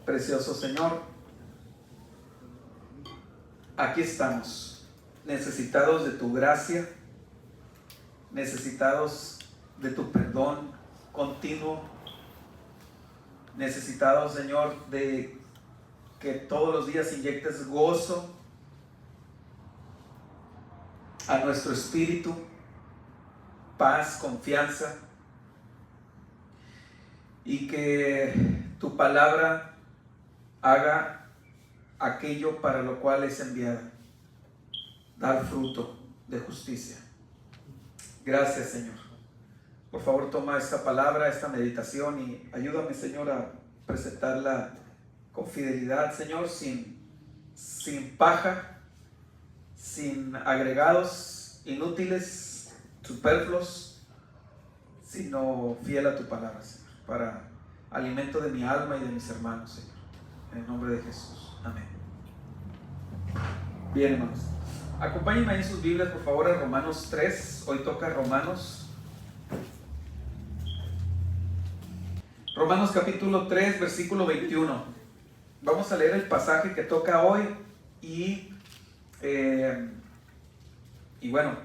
Precioso Señor, aquí estamos, necesitados de tu gracia, necesitados de tu perdón continuo, necesitados, Señor, de que todos los días inyectes gozo a nuestro espíritu, paz, confianza, y que tu palabra haga aquello para lo cual es enviada, dar fruto de justicia. Gracias, Señor. Por favor, toma esta palabra, esta meditación, y ayúdame, Señor, a presentarla con fidelidad, Señor, sin paja, sin agregados inútiles, superfluos, sino fiel a tu palabra, Señor, para alimento de mi alma y de mis hermanos, Señor. En el nombre de Jesús. Amén. Bien, hermanos. Acompáñenme en sus Biblias, por favor, a Romanos 3. Hoy toca Romanos. Romanos capítulo 3, versículo 21. Vamos a leer el pasaje que toca hoy y bueno,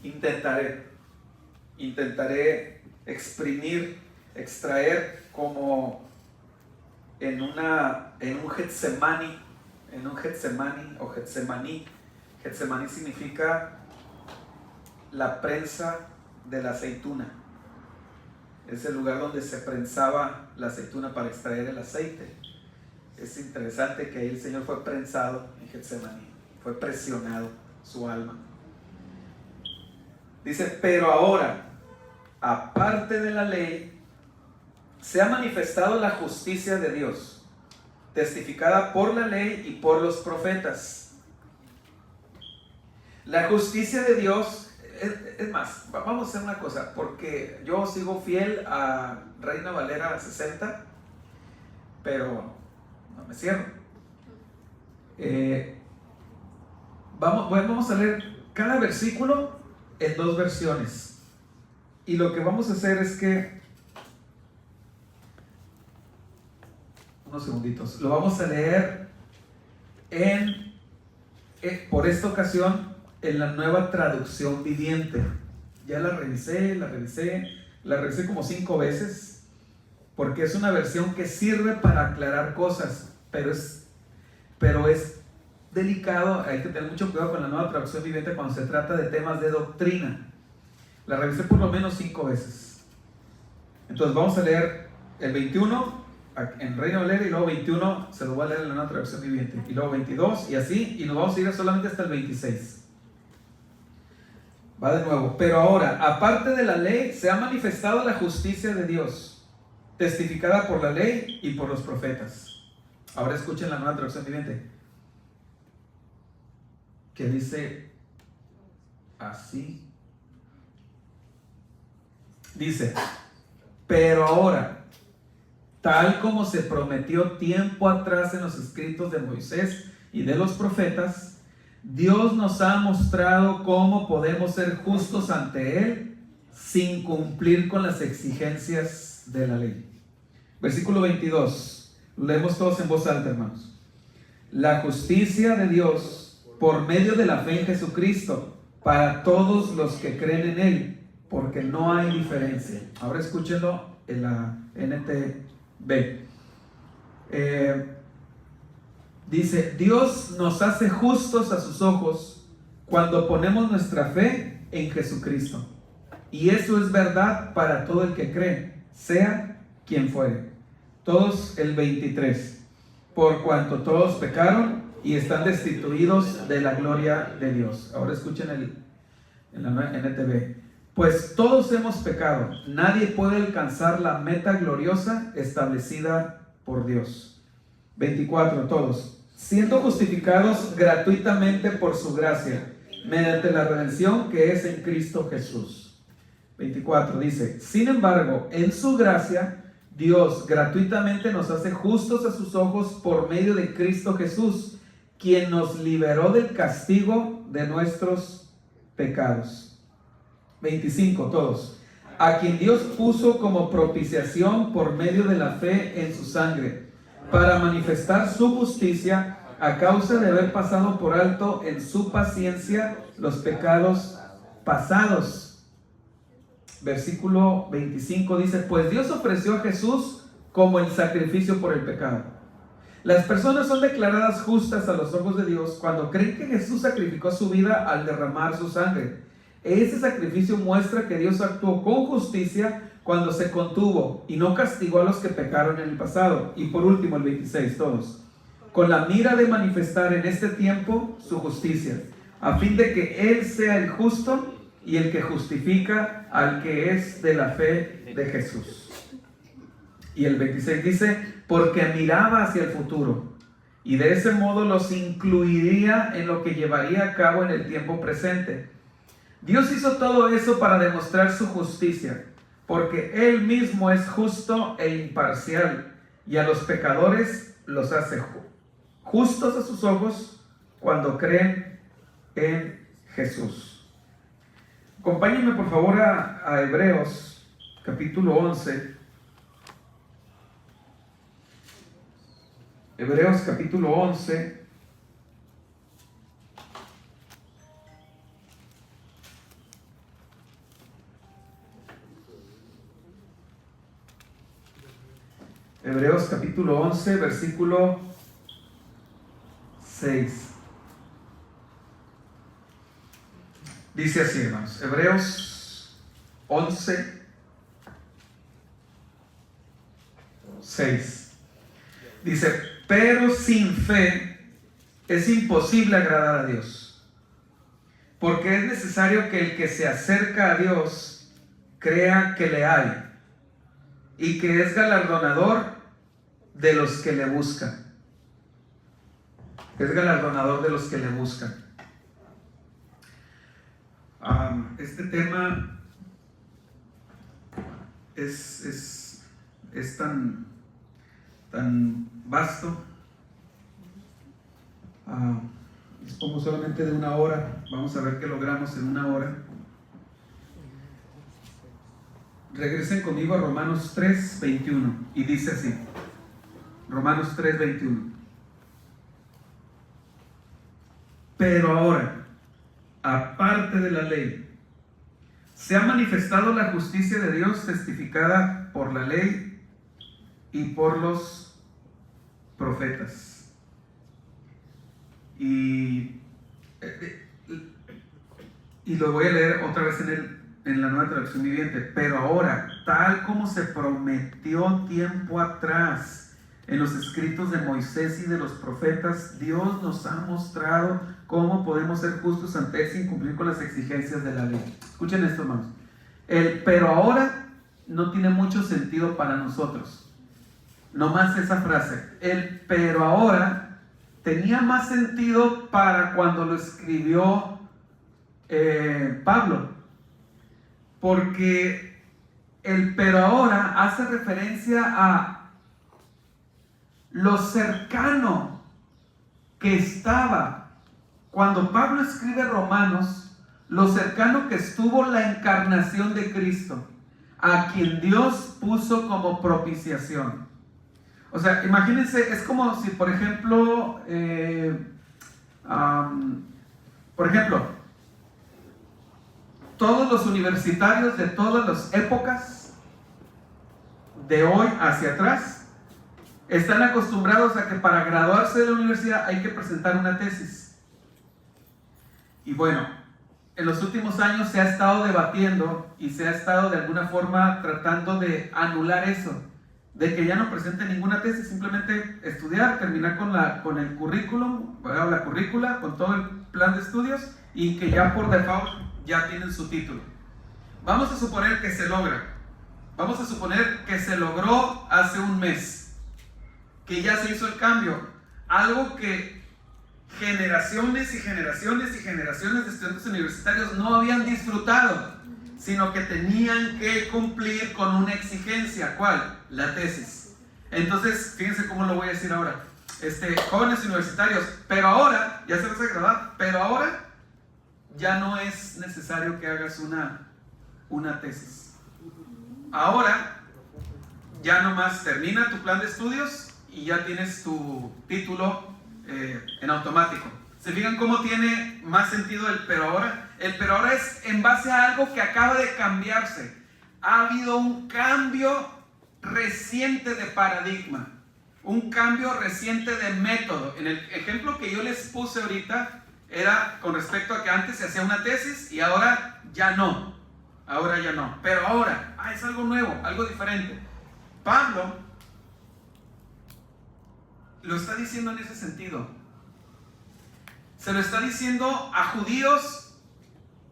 intentaré exprimir, extraer como en un Getsemaní, o Getsemaní. Getsemaní significa la prensa de la aceituna. Es el lugar donde se prensaba la aceituna para extraer el aceite. Es interesante que ahí el Señor fue prensado en Getsemaní, fue presionado su alma. Dice, pero ahora, aparte de la ley, se ha manifestado la justicia de Dios, testificada por la ley y por los profetas. La justicia de Dios, es más, vamos a hacer una cosa, porque yo sigo fiel a Reina Valera 60, pero no me cierro. Vamos a leer cada versículo en dos versiones. Y lo que vamos a hacer es que unos segunditos. Lo vamos a leer por esta ocasión en la Nueva Traducción Viviente. Ya la revisé como 5 veces, porque es una versión que sirve para aclarar cosas, pero es delicado. Hay que tener mucho cuidado con la Nueva Traducción Viviente cuando se trata de temas de doctrina. La revisé por lo menos 5 veces. Entonces vamos a leer el 21 en Reina Valera, y luego 21 se lo voy a leer en la Nueva Traducción Viviente, y luego 22, y así, y nos vamos a ir solamente hasta el 26. Va de nuevo. Pero ahora, aparte de la ley, se ha manifestado la justicia de Dios, testificada por la ley y por los profetas. Ahora escuchen la Nueva Traducción Viviente, que dice así. Dice, pero ahora, tal como se prometió tiempo atrás en los escritos de Moisés y de los profetas, Dios nos ha mostrado cómo podemos ser justos ante Él sin cumplir con las exigencias de la ley. Versículo 22. Lo leemos todos en voz alta, hermanos. La justicia de Dios por medio de la fe en Jesucristo para todos los que creen en Él, porque no hay diferencia. Ahora escúchenlo en la NTV. Dice, Dios nos hace justos a sus ojos cuando ponemos nuestra fe en Jesucristo. Y eso es verdad para todo el que cree, sea quien fuere. Todos el 23. Por cuanto todos pecaron y están destituidos de la gloria de Dios. Ahora escuchen en la NTV. Pues todos hemos pecado, nadie puede alcanzar la meta gloriosa establecida por Dios. 24, todos, siendo justificados gratuitamente por su gracia, mediante la redención que es en Cristo Jesús. 24 dice, sin embargo, en su gracia, Dios gratuitamente nos hace justos a sus ojos por medio de Cristo Jesús, quien nos liberó del castigo de nuestros pecados. 25, todos. a quien Dios puso como propiciación por medio de la fe en su sangre, para manifestar su justicia a causa de haber pasado por alto en su paciencia los pecados pasados. Versículo 25 dice, pues Dios ofreció a Jesús como el sacrificio por el pecado. Las personas son declaradas justas a los ojos de Dios cuando creen que Jesús sacrificó su vida al derramar su sangre. Ese sacrificio muestra que Dios actuó con justicia cuando se contuvo y no castigó a los que pecaron en el pasado. Y por último, el 26, todos. Con la mira de manifestar en este tiempo su justicia, a fin de que Él sea el justo y el que justifica al que es de la fe de Jesús. Y el 26 dice, porque miraba hacia el futuro y de ese modo los incluiría en lo que llevaría a cabo en el tiempo presente. Dios hizo todo eso para demostrar su justicia, porque Él mismo es justo e imparcial, y a los pecadores los hace justos a sus ojos cuando creen en Jesús. Acompáñenme por favor a Hebreos capítulo 11. Hebreos capítulo 11. Hebreos capítulo 11, versículo 6. Dice así, hermanos. Hebreos 11, 6. Dice, pero sin fe es imposible agradar a Dios, porque es necesario que el que se acerca a Dios crea que le hay y que es galardonador de los que le buscan. Es galardonador de los que le buscan. Este tema es tan vasto. Dispongo solamente de una hora. Vamos a ver qué logramos en una hora. Regresen conmigo a Romanos 3:21 y dice así. Romanos 3:21. Pero ahora, aparte de la ley, se ha manifestado la justicia de Dios testificada por la ley y por los profetas. Y lo voy a leer otra vez en la Nueva Traducción Viviente. Pero ahora, tal como se prometió tiempo atrás en los escritos de Moisés y de los profetas, Dios nos ha mostrado cómo podemos ser justos ante Él sin cumplir con las exigencias de la ley. Escuchen esto, hermanos. El pero ahora no tiene mucho sentido para nosotros. No más esa frase. El pero ahora tenía más sentido para cuando lo escribió Pablo. Porque el pero ahora hace referencia a lo cercano que estaba cuando Pablo escribe Romanos, lo cercano que estuvo la encarnación de Cristo, a quien Dios puso como propiciación. O sea, imagínense, es como si, por ejemplo, todos los universitarios de todas las épocas, de hoy hacia atrás, están acostumbrados a que para graduarse de la universidad hay que presentar una tesis. Y bueno, en los últimos años se ha estado debatiendo y se ha estado de alguna forma tratando de anular eso, de que ya no presenten ninguna tesis, simplemente estudiar, terminar con el currículum, la currícula, con todo el plan de estudios, y que ya por default ya tienen su título. Vamos a suponer que se logra. Vamos a suponer que se logró hace un mes, que ya se hizo el cambio, algo que generaciones y generaciones y generaciones de estudiantes universitarios no habían disfrutado, sino que tenían que cumplir con una exigencia. ¿Cuál? La tesis. Entonces, fíjense cómo lo voy a decir ahora. Jóvenes universitarios, pero ahora, ya se vas a graduar, pero ahora ya no es necesario que hagas una tesis. Ahora ya nomás termina tu plan de estudios y ya tienes tu título en automático. ¿Se fijan cómo tiene más sentido el pero ahora? El pero ahora es en base a algo que acaba de cambiarse. Ha habido un cambio reciente de paradigma, un cambio reciente de método. En el ejemplo que yo les puse ahorita era con respecto a que antes se hacía una tesis y ahora ya no. Ahora ya no. Pero ahora es algo nuevo, algo diferente. Pablo lo está diciendo en ese sentido. Se lo está diciendo a judíos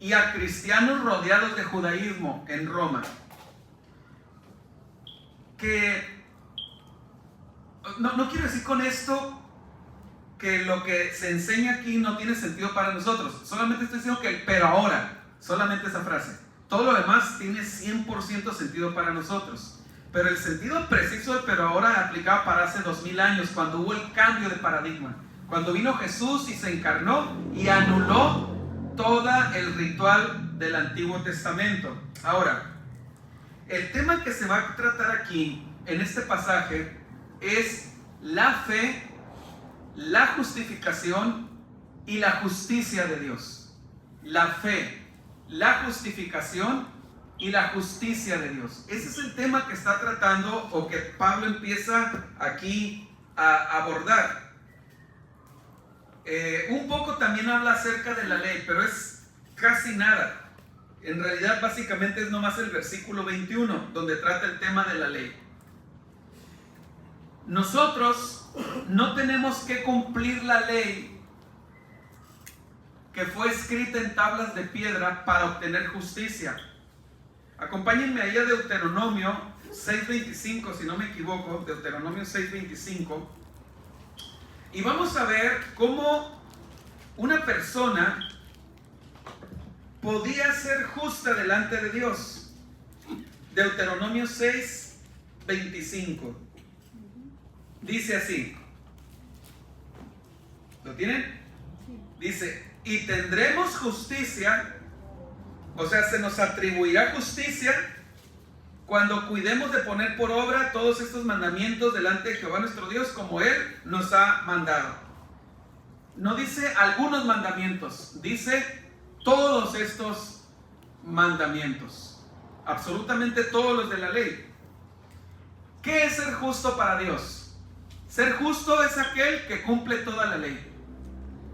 y a cristianos rodeados de judaísmo en Roma. Que no quiero decir con esto que lo que se enseña aquí no tiene sentido para nosotros. Solamente estoy diciendo que el pero ahora, solamente esa frase. Todo lo demás tiene 100% sentido para nosotros. Pero el sentido preciso del pero ahora aplicaba para hace 2000 años, cuando hubo el cambio de paradigma. Cuando vino Jesús y se encarnó y anuló todo el ritual del Antiguo Testamento. Ahora, el tema que se va a tratar aquí, en este pasaje, es la fe, la justificación y la justicia de Dios. La fe, la justificación y la justicia de Dios. Ese es el tema que está tratando o que Pablo empieza aquí a abordar. Un poco también habla acerca de la ley, pero es casi nada. En realidad básicamente es nomás el versículo 21 donde trata el tema de la ley. Nosotros no tenemos que cumplir la ley que fue escrita en tablas de piedra para obtener justicia. Acompáñenme ahí a Deuteronomio 6:25, si no me equivoco, Deuteronomio 6:25. Y vamos a ver cómo una persona podía ser justa delante de Dios. Deuteronomio 6:25. Dice así. ¿Lo tienen? Dice, y tendremos justicia, o sea, se nos atribuirá justicia cuando cuidemos de poner por obra todos estos mandamientos delante de Jehová nuestro Dios, como Él nos ha mandado. No dice algunos mandamientos, dice todos estos mandamientos, absolutamente todos los de la ley. ¿Qué es ser justo para Dios? Ser justo es aquel que cumple toda la ley.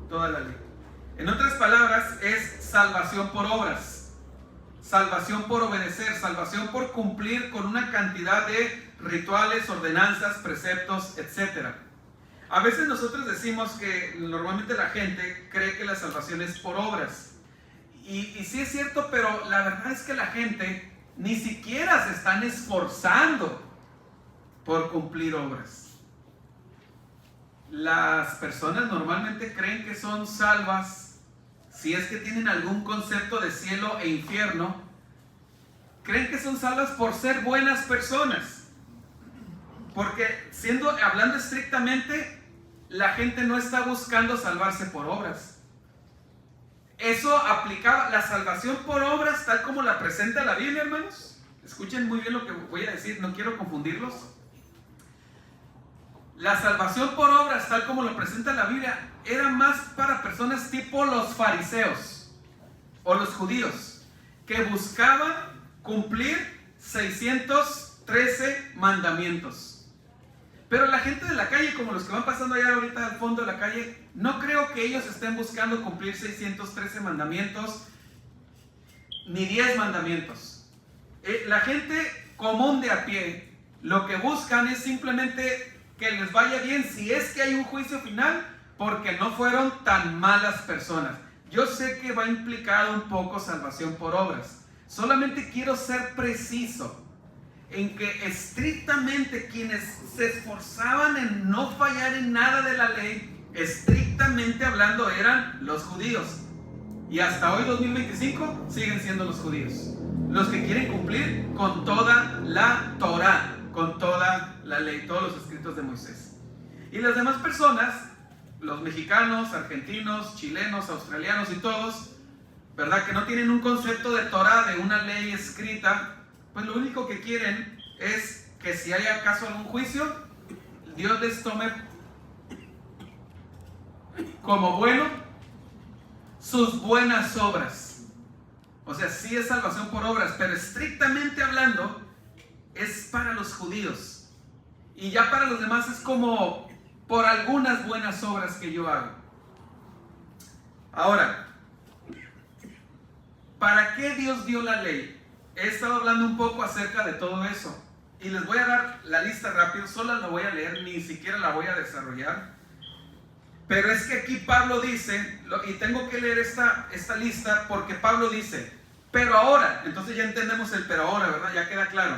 Toda la ley. En otras palabras, es salvación por obras, salvación por obedecer, salvación por cumplir con una cantidad de rituales, ordenanzas, preceptos, etc. A veces nosotros decimos que normalmente la gente cree que la salvación es por obras. Y sí es cierto, pero la verdad es que la gente ni siquiera se están esforzando por cumplir obras. Las personas normalmente creen que son salvas, si es que tienen algún concepto de cielo e infierno, creen que son salvas por ser buenas personas. Porque hablando estrictamente, la gente no está buscando salvarse por obras. Eso aplicaba la salvación por obras tal como la presenta la Biblia, hermanos. Escuchen muy bien lo que voy a decir, no quiero confundirlos. La salvación por obras, tal como lo presenta la Biblia, era más para personas tipo los fariseos o los judíos, que buscaban cumplir 613 mandamientos. Pero la gente de la calle, como los que van pasando allá ahorita al fondo de la calle, no creo que ellos estén buscando cumplir 613 mandamientos, ni 10 mandamientos. La gente común de a pie, lo que buscan es simplemente que les vaya bien si es que hay un juicio final, porque no fueron tan malas personas. Yo sé que va implicado un poco salvación por obras. Solamente quiero ser preciso en que estrictamente quienes se esforzaban en no fallar en nada de la ley, estrictamente hablando, eran los judíos. Y hasta hoy, 2025, siguen siendo los judíos. Los que quieren cumplir con toda la Torá, con toda la ley, todos los escritos de Moisés. Y las demás personas, los mexicanos, argentinos, chilenos, australianos y todos, ¿verdad? Que no tienen un concepto de Torá, de una ley escrita, pues lo único que quieren es que si hay acaso algún juicio, Dios les tome como bueno sus buenas obras. O sea, sí es salvación por obras, pero estrictamente hablando es para los judíos. Y ya para los demás es como por algunas buenas obras que yo hago. Ahora, ¿para qué Dios dio la ley? He estado hablando un poco acerca de todo eso. Y les voy a dar la lista rápido, solo la voy a leer, ni siquiera la voy a desarrollar. Pero es que aquí Pablo dice, y tengo que leer esta lista porque Pablo dice, pero ahora, entonces ya entendemos el pero ahora, ¿verdad? Ya queda claro.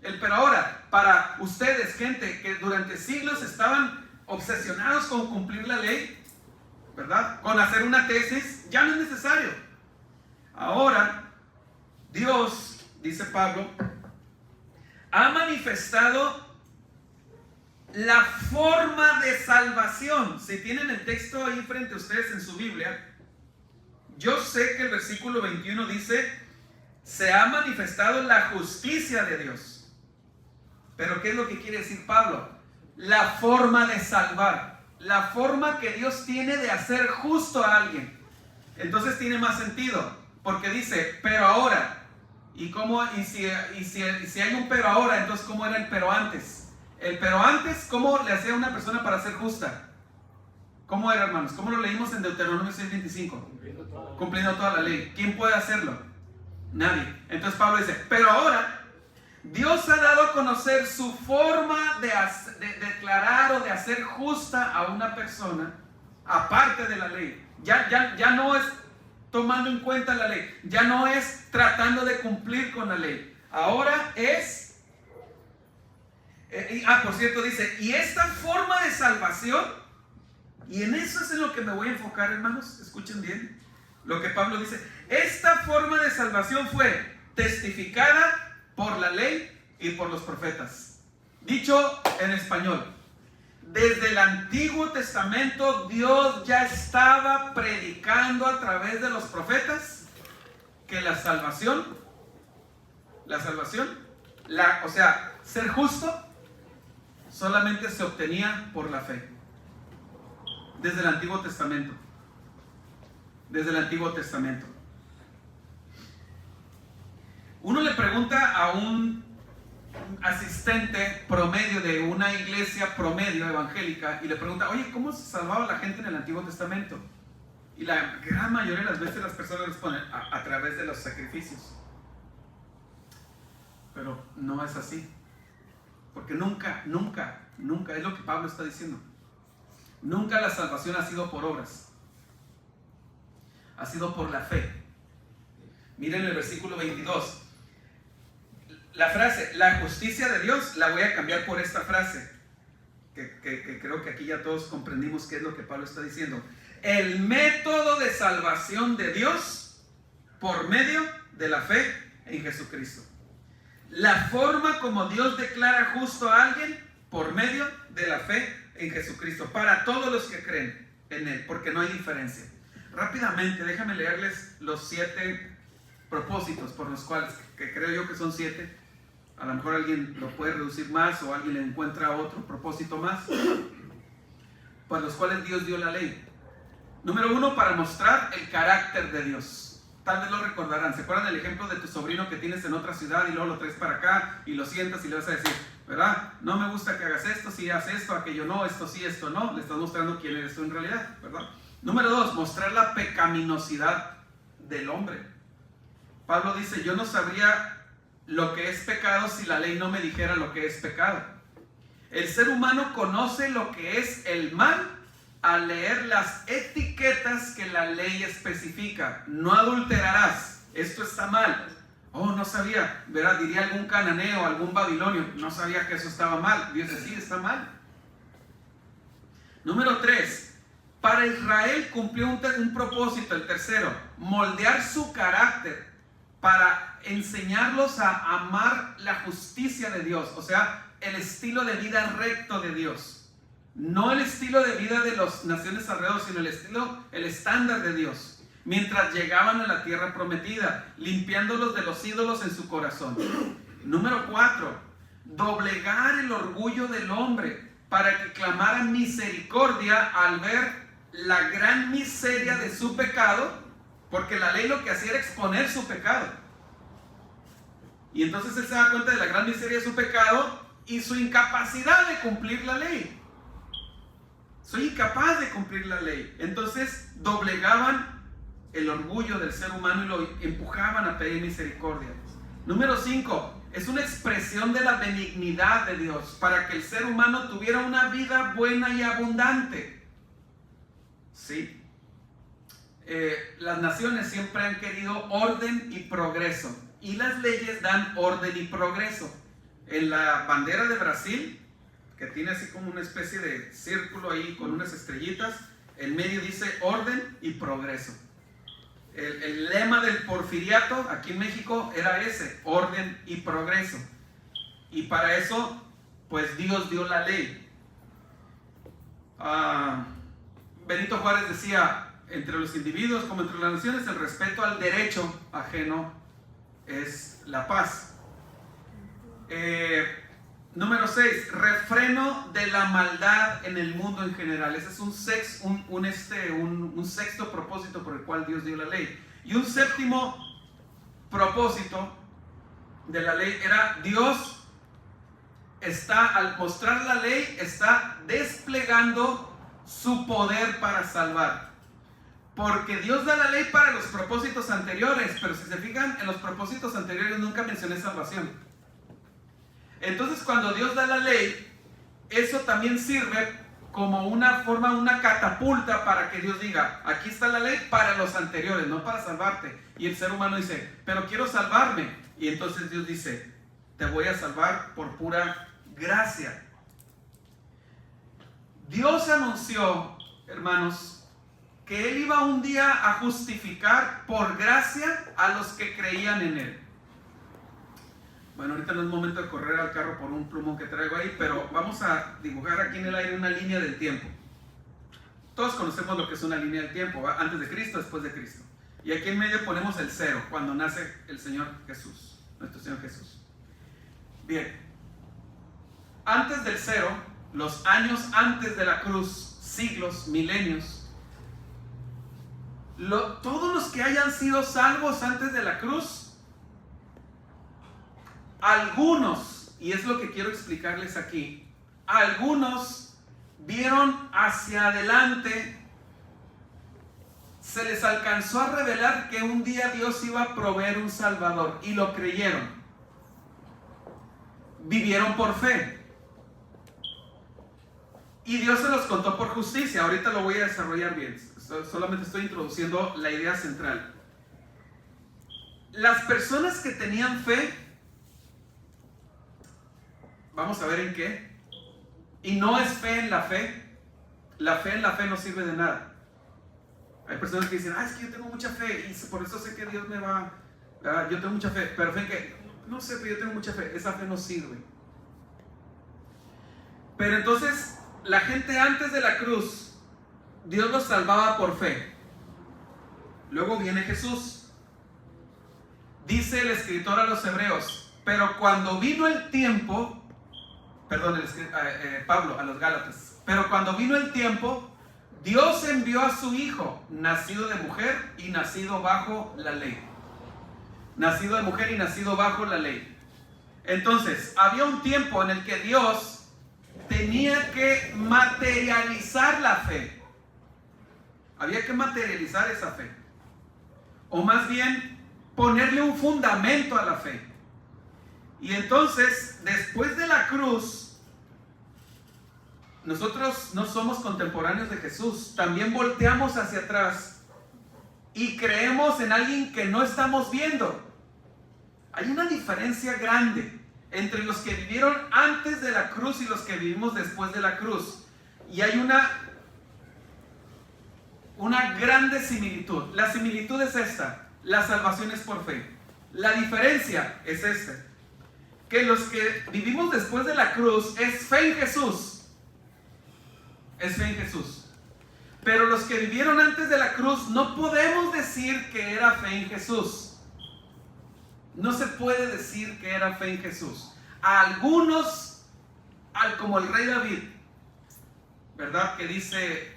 El pero ahora, para ustedes, gente que durante siglos estaban obsesionados con cumplir la ley, ¿verdad? Con hacer una tesis, ya no es necesario. Ahora, Dios, dice Pablo, ha manifestado la forma de salvación. Si tienen el texto ahí frente a ustedes en su Biblia, yo sé que el versículo 21 dice, se ha manifestado la justicia de Dios. Pero ¿qué es lo que quiere decir Pablo? La forma de salvar, la forma que Dios tiene de hacer justo a alguien. Entonces tiene más sentido, porque dice, pero ahora. Y si hay un pero ahora, entonces ¿cómo era el pero antes? El pero antes, ¿cómo le hacía a una persona para ser justa? ¿Cómo era, hermanos? ¿Cómo lo leímos en Deuteronomio 6:25? Cumpliendo toda la ley. ¿Quién puede hacerlo? Nadie. Entonces Pablo dice, pero ahora Dios ha dado a conocer su forma de declarar o de hacer justa a una persona aparte de la ley. Ya no es tomando en cuenta la ley, ya no es tratando de cumplir con la ley. Ahora es por cierto, dice, y esta forma de salvación, y en eso es en lo que me voy a enfocar, hermanos, escuchen bien lo que Pablo dice. Esta forma de salvación fue testificada por la ley y por los profetas. Dicho en español, desde el Antiguo Testamento Dios ya estaba predicando a través de los profetas que la salvación, o sea, ser justo solamente se obtenía por la fe. Desde el Antiguo Testamento. Desde el Antiguo Testamento. Uno le pregunta a un asistente promedio de una iglesia promedio evangélica y le pregunta, oye, ¿cómo se salvaba la gente en el Antiguo Testamento? Y la gran mayoría de las veces las personas responden, a través de los sacrificios. Pero no es así. Porque nunca, es lo que Pablo está diciendo. Nunca la salvación ha sido por obras. Ha sido por la fe. Miren el versículo 22. La frase, la justicia de Dios, la voy a cambiar por esta frase. Que creo que aquí ya todos comprendimos qué es lo que Pablo está diciendo. El método de salvación de Dios por medio de la fe en Jesucristo. La forma como Dios declara justo a alguien por medio de la fe en Jesucristo, para todos los que creen en Él, porque no hay diferencia. Rápidamente, déjame leerles los 7 propósitos por los cuales, que creo yo que son 7. A lo mejor alguien lo puede reducir más o alguien le encuentra otro propósito más, por los cuales Dios dio la ley. Número 1, para mostrar el carácter de Dios. Tal vez lo recordarán. ¿Se acuerdan del ejemplo de tu sobrino que tienes en otra ciudad y luego lo traes para acá y lo sientas y le vas a decir, ¿verdad? No me gusta que hagas esto, si haces esto, aquello no, esto sí, esto no. Le estás mostrando quién eres tú en realidad, ¿verdad? Número 2, mostrar la pecaminosidad del hombre. Pablo dice, yo no sabría lo que es pecado si la ley no me dijera lo que es pecado. El ser humano conoce lo que es el mal al leer las etiquetas que la ley especifica. No adulterarás, esto está mal. Oh, no sabía, ¿verdad? Diría algún cananeo, algún babilonio, no sabía que eso estaba mal. Dios dice, sí, está mal. Número 3, para Israel cumplió un propósito, el tercero, moldear su carácter para enseñarlos a amar la justicia de Dios, o sea, el estilo de vida recto de Dios. No el estilo de vida de las naciones alrededor, sino el estándar de Dios. Mientras llegaban a la tierra prometida, limpiándolos de los ídolos en su corazón. Número 4, doblegar el orgullo del hombre para que clamara misericordia al ver la gran miseria de su pecado, porque la ley lo que hacía era exponer su pecado. Y entonces él se da cuenta de la gran miseria de su pecado y su incapacidad de cumplir la ley. Soy incapaz de cumplir la ley. Entonces doblegaban el orgullo del ser humano y lo empujaban a pedir misericordia. Número 5, es una expresión de la benignidad de Dios para que el ser humano tuviera una vida buena y abundante. ¿Sí? Las naciones siempre han querido orden y progreso, y las leyes dan orden y progreso. En la bandera de Brasil, que tiene así como una especie de círculo ahí con unas estrellitas, en medio dice orden y progreso. El lema del porfiriato aquí en México era ese, orden y progreso. Y para eso, pues Dios dio la ley. Benito Juárez decía, entre los individuos como entre las naciones, el respeto al derecho ajeno es la paz. Número 6, refreno de la maldad en el mundo en general. Ese es un sexto propósito por el cual Dios dio la ley. Y un séptimo propósito de la ley era Dios al mostrar la ley, está desplegando su poder para salvar. Porque Dios da la ley para los propósitos anteriores, pero si se fijan, en los propósitos anteriores nunca mencioné salvación. Entonces cuando Dios da la ley, eso también sirve como una forma, una catapulta para que Dios diga, aquí está la ley para los anteriores, no para salvarte. Y el ser humano dice, pero quiero salvarme. Y entonces Dios dice, te voy a salvar por pura gracia. Dios anunció, hermanos, que Él iba un día a justificar por gracia a los que creían en Él. Bueno, ahorita no es momento de correr al carro por un plumón que traigo ahí, pero vamos a dibujar aquí en el aire una línea del tiempo. Todos conocemos lo que es una línea del tiempo, ¿va? Antes de Cristo, después de Cristo. Y aquí en medio ponemos el 0, cuando nace el Señor Jesús, nuestro Señor Jesús. Bien, antes del 0, los años antes de la cruz, siglos, milenios, todos los que hayan sido salvos antes de la cruz, algunos, y es lo que quiero explicarles aquí, algunos vieron hacia adelante, se les alcanzó a revelar que un día Dios iba a proveer un Salvador y lo creyeron. Vivieron por fe. Y Dios se los contó por justicia. Ahorita lo voy a desarrollar bien. Solamente estoy introduciendo la idea central. Las personas que tenían fe, vamos a ver en qué, y no es fe en la fe. La fe en la fe no sirve de nada. Hay personas que dicen, es que yo tengo mucha fe y por eso sé que Dios me va, yo tengo mucha fe, pero fe en que, no sé, pero yo tengo mucha fe. Esa fe no sirve. Pero entonces, la gente antes de la cruz, Dios los salvaba por fe. Luego viene Jesús. Dice el escritor a los Hebreos, pero cuando vino el tiempo, Pablo a los Gálatas, pero cuando vino el tiempo, Dios envió a su Hijo, nacido de mujer y nacido bajo la ley. Nacido de mujer y nacido bajo la ley. Entonces, había un tiempo en el que Dios tenía que materializar la fe. Había que materializar esa fe. O más bien, ponerle un fundamento a la fe. Y entonces, después de la cruz, nosotros no somos contemporáneos de Jesús. También volteamos hacia atrás y creemos en alguien que no estamos viendo. Hay una diferencia grande entre los que vivieron antes de la cruz y los que vivimos después de la cruz. Y hay una grande similitud. La similitud es esta: la salvación es por fe. La diferencia es esta: que los que vivimos después de la cruz es fe en Jesús. Es fe en Jesús. Pero los que vivieron antes de la cruz no podemos decir que era fe en Jesús. No se puede decir que era fe en Jesús. A algunos, como el rey David, ¿verdad? Que dice,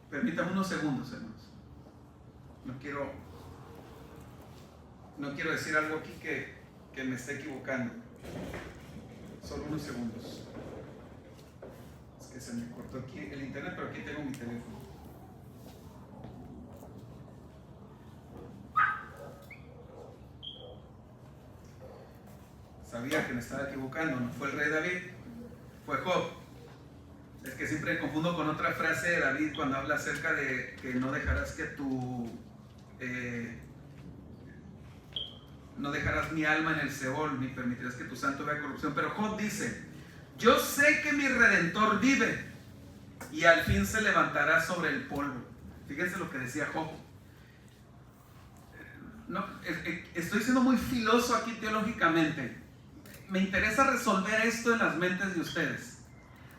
permítame unos segundos, hermanos. No quiero decir algo aquí que me esté equivocando. Solo unos segundos. Es que se me cortó aquí el internet, pero aquí tengo mi teléfono. Sabía que me estaba equivocando, no fue el rey David, fue Job. Es que siempre confundo con otra frase de David cuando habla acerca de que no dejarás que no dejarás mi alma en el Seol, ni permitirás que tu santo vea corrupción. Pero Job dice, yo sé que mi Redentor vive y al fin se levantará sobre el polvo. Fíjense lo que decía Job. No, estoy siendo muy filoso aquí teológicamente. Me interesa resolver esto en las mentes de ustedes.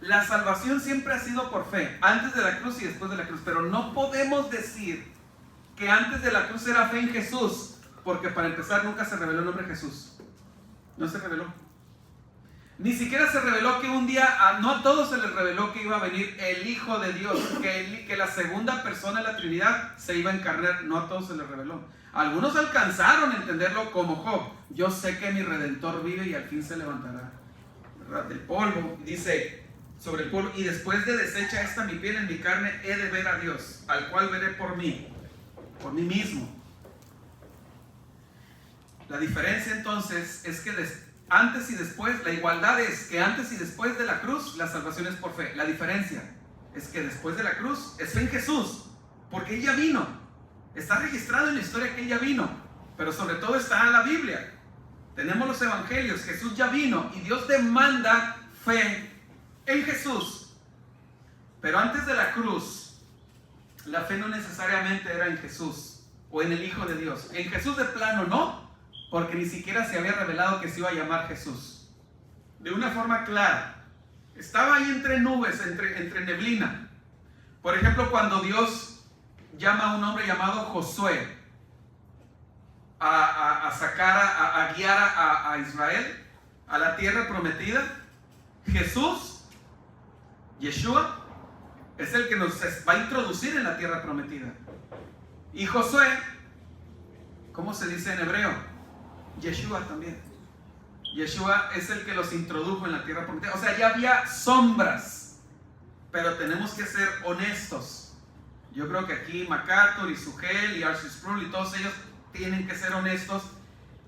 La salvación siempre ha sido por fe, antes de la cruz y después de la cruz, pero no podemos decir que antes de la cruz era fe en Jesús, porque para empezar nunca se reveló el nombre Jesús. No se reveló. Ni siquiera se reveló que un día, no a todos se les reveló que iba a venir el Hijo de Dios, que la segunda persona de la Trinidad se iba a encarnar. No a todos se les reveló. Algunos alcanzaron a entenderlo como Job. Yo sé que mi Redentor vive y al fin se levantará, ¿verdad? Del polvo. Dice, sobre el polvo, y después de deshecha esta mi piel en mi carne, he de ver a Dios, al cual veré por mí mismo. La diferencia entonces es que antes y después, la igualdad es que antes y después de la cruz, la salvación es por fe. La diferencia es que después de la cruz es fe en Jesús, porque Él ya vino. Está registrado en la historia que Él ya vino, pero sobre todo está en la Biblia. Tenemos los evangelios, Jesús ya vino y Dios demanda fe en Jesús. Pero antes de la cruz, la fe no necesariamente era en Jesús o en el Hijo de Dios. En Jesús de plano no, porque ni siquiera se había revelado que se iba a llamar Jesús. De una forma clara. Estaba ahí entre nubes, entre neblina. Por ejemplo, cuando Dios llama a un hombre llamado Josué a guiar a Israel a la tierra prometida, Jesús, Yeshua, es el que nos va a introducir en la tierra prometida. Y Josué, ¿cómo se dice en hebreo? Yeshua también. Yeshua es el que los introdujo en la tierra prometida. O sea, ya había sombras, pero tenemos que ser honestos. Yo creo que aquí MacArthur y Sugel y R.C. Sproul y todos ellos tienen que ser honestos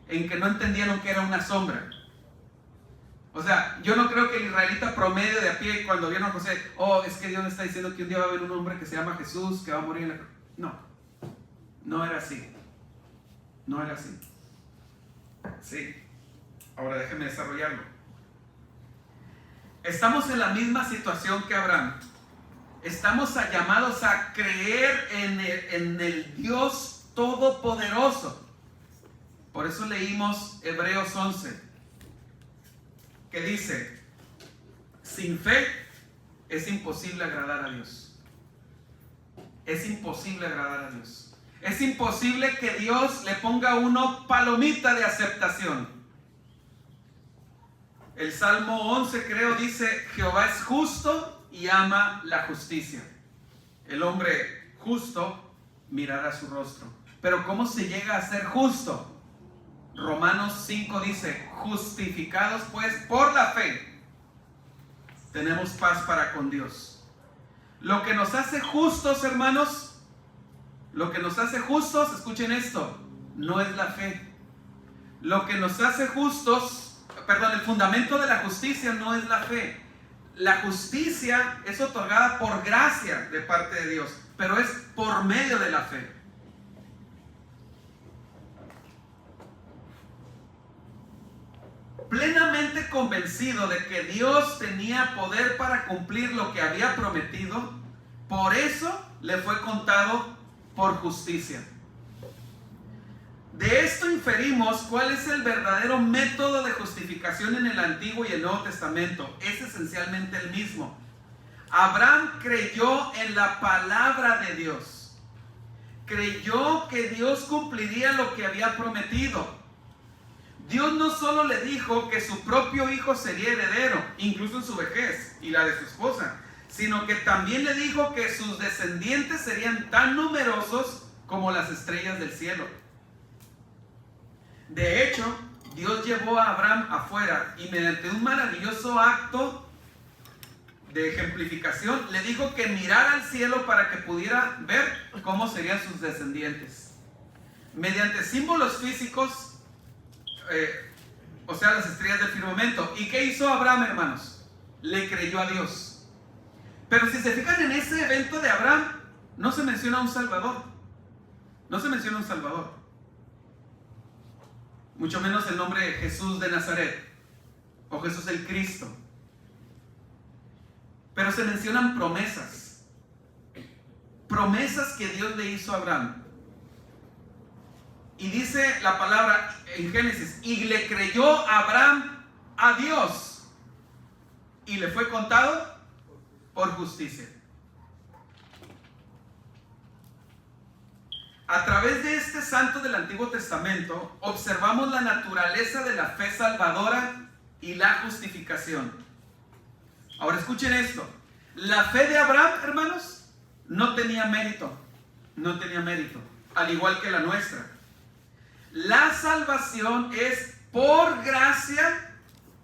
en que no entendieron que era una sombra. O sea, yo no creo que el israelita promedio de a pie cuando vieron a José, es que Dios está diciendo que un día va a haber un hombre que se llama Jesús, que va a morir en la cruz. No era así. No era así. Sí. Ahora déjenme desarrollarlo. Estamos en la misma situación que Abraham. Estamos llamados a creer en el Dios Todopoderoso. Por eso leímos Hebreos 11, que dice, sin fe es imposible agradar a Dios. Es imposible agradar a Dios. Es imposible que Dios le ponga a uno palomita de aceptación. El Salmo 11 creo dice, Jehová es justo y ama la justicia. El hombre justo mirará su rostro. Pero ¿cómo se llega a ser justo? Romanos 5 dice, justificados pues por la fe, tenemos paz para con Dios. Lo que nos hace justos, hermanos, lo que nos hace justos, escuchen esto, no es la fe. Lo que nos hace justos, el fundamento de la justicia no es la fe. La justicia es otorgada por gracia de parte de Dios, pero es por medio de la fe. Plenamente convencido de que Dios tenía poder para cumplir lo que había prometido, por eso le fue contado por justicia. De esto inferimos cuál es el verdadero método de justificación en el Antiguo y el Nuevo Testamento. Es esencialmente el mismo. Abraham creyó en la palabra de Dios. creyó que Dios cumpliría lo que había prometido. Dios no solo le dijo que su propio hijo sería heredero, incluso en su vejez y la de su esposa, sino que también le dijo que sus descendientes serían tan numerosos como las estrellas del cielo. De hecho, Dios llevó a Abraham afuera y mediante un maravilloso acto de ejemplificación le dijo que mirara al cielo para que pudiera ver cómo serían sus descendientes. Mediante símbolos físicos, o sea, las estrellas del firmamento. ¿Y qué hizo Abraham, hermanos? Le creyó a Dios. Pero si se fijan en ese evento de Abraham, no se menciona un Salvador. No se menciona un Salvador. Mucho menos el nombre de Jesús de Nazaret o Jesús el Cristo. Pero se mencionan promesas. Promesas que Dios le hizo a Abraham. Y dice la palabra en Génesis, y le creyó Abraham a Dios, y le fue contado por justicia. A través de este santo del Antiguo Testamento, observamos la naturaleza de la fe salvadora y la justificación. Ahora escuchen esto. La fe de Abraham, hermanos, no tenía mérito. No tenía mérito, al igual que la nuestra. La salvación es por gracia,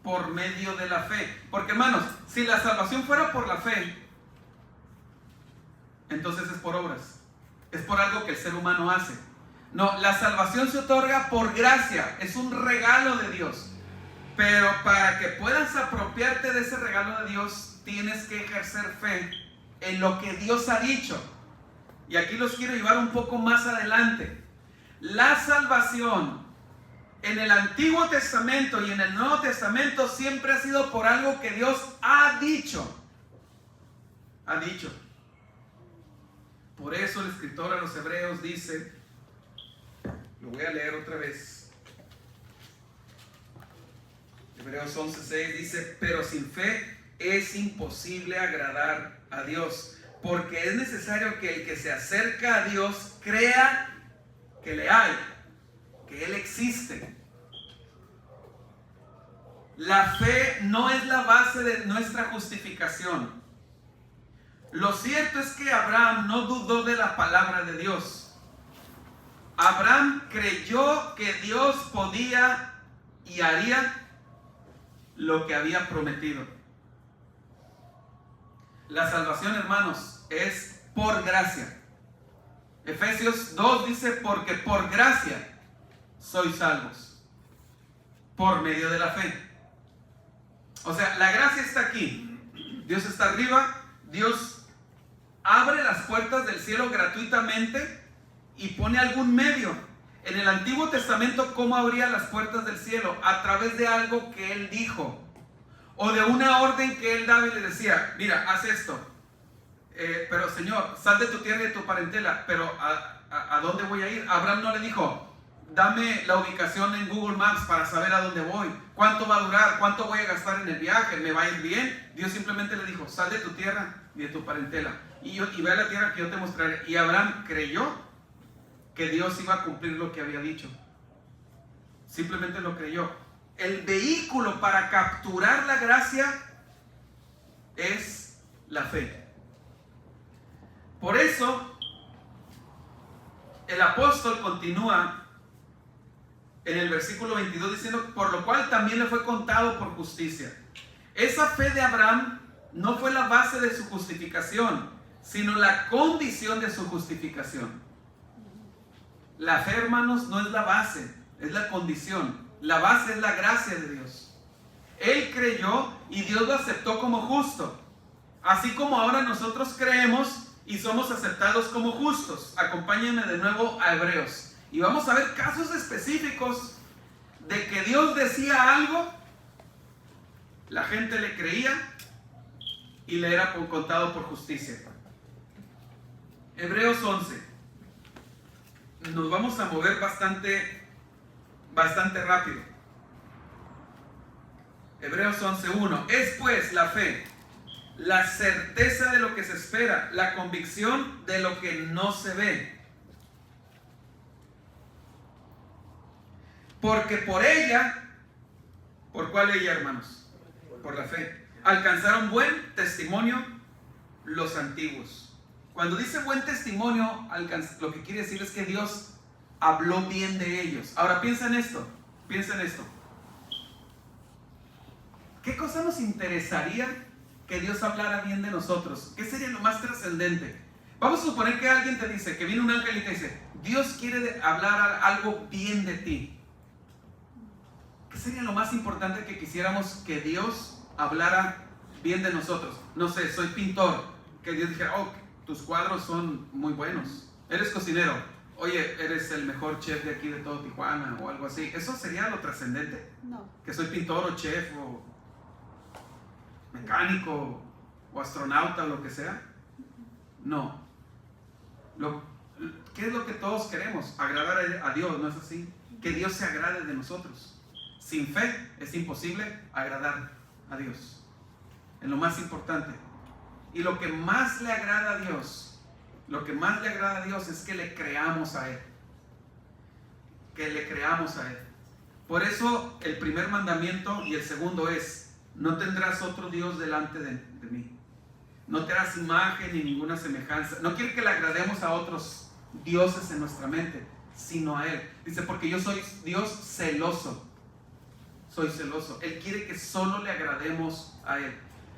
por medio de la fe. Porque, hermanos, si la salvación fuera por la fe, entonces es por obras. Es por algo que el ser humano hace. No, la salvación se otorga por gracia. Es un regalo de Dios. Pero para que puedas apropiarte de ese regalo de Dios, tienes que ejercer fe en lo que Dios ha dicho. Y aquí los quiero llevar un poco más adelante. La salvación en el Antiguo Testamento y en el Nuevo Testamento siempre ha sido por algo que Dios ha dicho. Ha dicho. Por eso el escritor a los Hebreos dice, lo voy a leer otra vez. Hebreos 11:6 dice, pero sin fe es imposible agradar a Dios, porque es necesario que el que se acerca a Dios crea que le hay, que Él existe. La fe no es la base de nuestra justificación. Lo cierto es que Abraham no dudó de la palabra de Dios. Abraham creyó que Dios podía y haría lo que había prometido. La salvación, hermanos, es por gracia. Efesios 2 dice, porque por gracia sois salvos, por medio de la fe. O sea, la gracia está aquí. Dios está arriba. Dios abre las puertas del cielo gratuitamente y pone algún medio. En el Antiguo Testamento, ¿cómo abría las puertas del cielo? A través de algo que Él dijo, o de una orden que Él daba y le decía, mira, haz esto. Pero Señor, sal de tu tierra y de tu parentela. Pero ¿a dónde voy a ir? Abraham no le dijo, dame la ubicación en Google Maps para saber a dónde voy. ¿Cuánto va a durar? ¿Cuánto voy a gastar en el viaje? ¿Me va a ir bien? Dios simplemente le dijo, sal de tu tierra y de tu parentela. Y ve a la tierra que yo te mostraré. Y Abraham creyó que Dios iba a cumplir lo que había dicho. Simplemente lo creyó. El vehículo para capturar la gracia es la fe. Por eso, el apóstol continúa en el versículo 22 diciendo, por lo cual también le fue contado por justicia. Esa fe de Abraham no fue la base de su justificación, sino la condición de su justificación. La fe, hermanos, no es la base, es la condición. La base es la gracia de Dios. Él creyó y Dios lo aceptó como justo. Así como ahora nosotros creemos y somos aceptados como justos. Acompáñenme de nuevo a Hebreos. Y vamos a ver casos específicos de que Dios decía algo, la gente le creía y le era contado por justicia. Hebreos 11. Nos vamos a mover bastante rápido. Hebreos 11:1. Es pues la fe, la certeza de lo que se espera, la convicción de lo que no se ve. Porque por ella, ¿por cuál ella, hermanos? Por la fe. Alcanzaron buen testimonio los antiguos. Cuando dice buen testimonio, lo que quiere decir es que Dios habló bien de ellos. Ahora piensa en esto. ¿Qué cosa nos interesaría que Dios hablara bien de nosotros? ¿Qué sería lo más trascendente? Vamos a suponer que alguien te dice, que viene un ángel y te dice, Dios quiere hablar algo bien de ti. ¿Qué sería lo más importante que quisiéramos que Dios hablara bien de nosotros? No sé, soy pintor, que Dios dijera, oh, tus cuadros son muy buenos. Eres cocinero, oye, eres el mejor chef de aquí de todo Tijuana, o algo así. ¿Eso sería lo trascendente? No. Que soy pintor o chef o mecánico o astronauta o lo que sea. No. ¿Qué es lo que todos queremos? Agradar a Dios, ¿no es así? Que Dios se agrade de nosotros. Sin fe es imposible agradar a Dios. Es lo más importante. Y lo que más le agrada a Dios, es que le creamos a Él. Que le creamos a Él. Por eso el primer mandamiento y el segundo es, no tendrás otro Dios delante de mí. No te harás imagen ni ninguna semejanza. No quiere que le agrademos a otros dioses en nuestra mente, sino a Él. Dice, porque yo soy Dios celoso. Soy celoso. Él quiere que solo le agrademos a Él.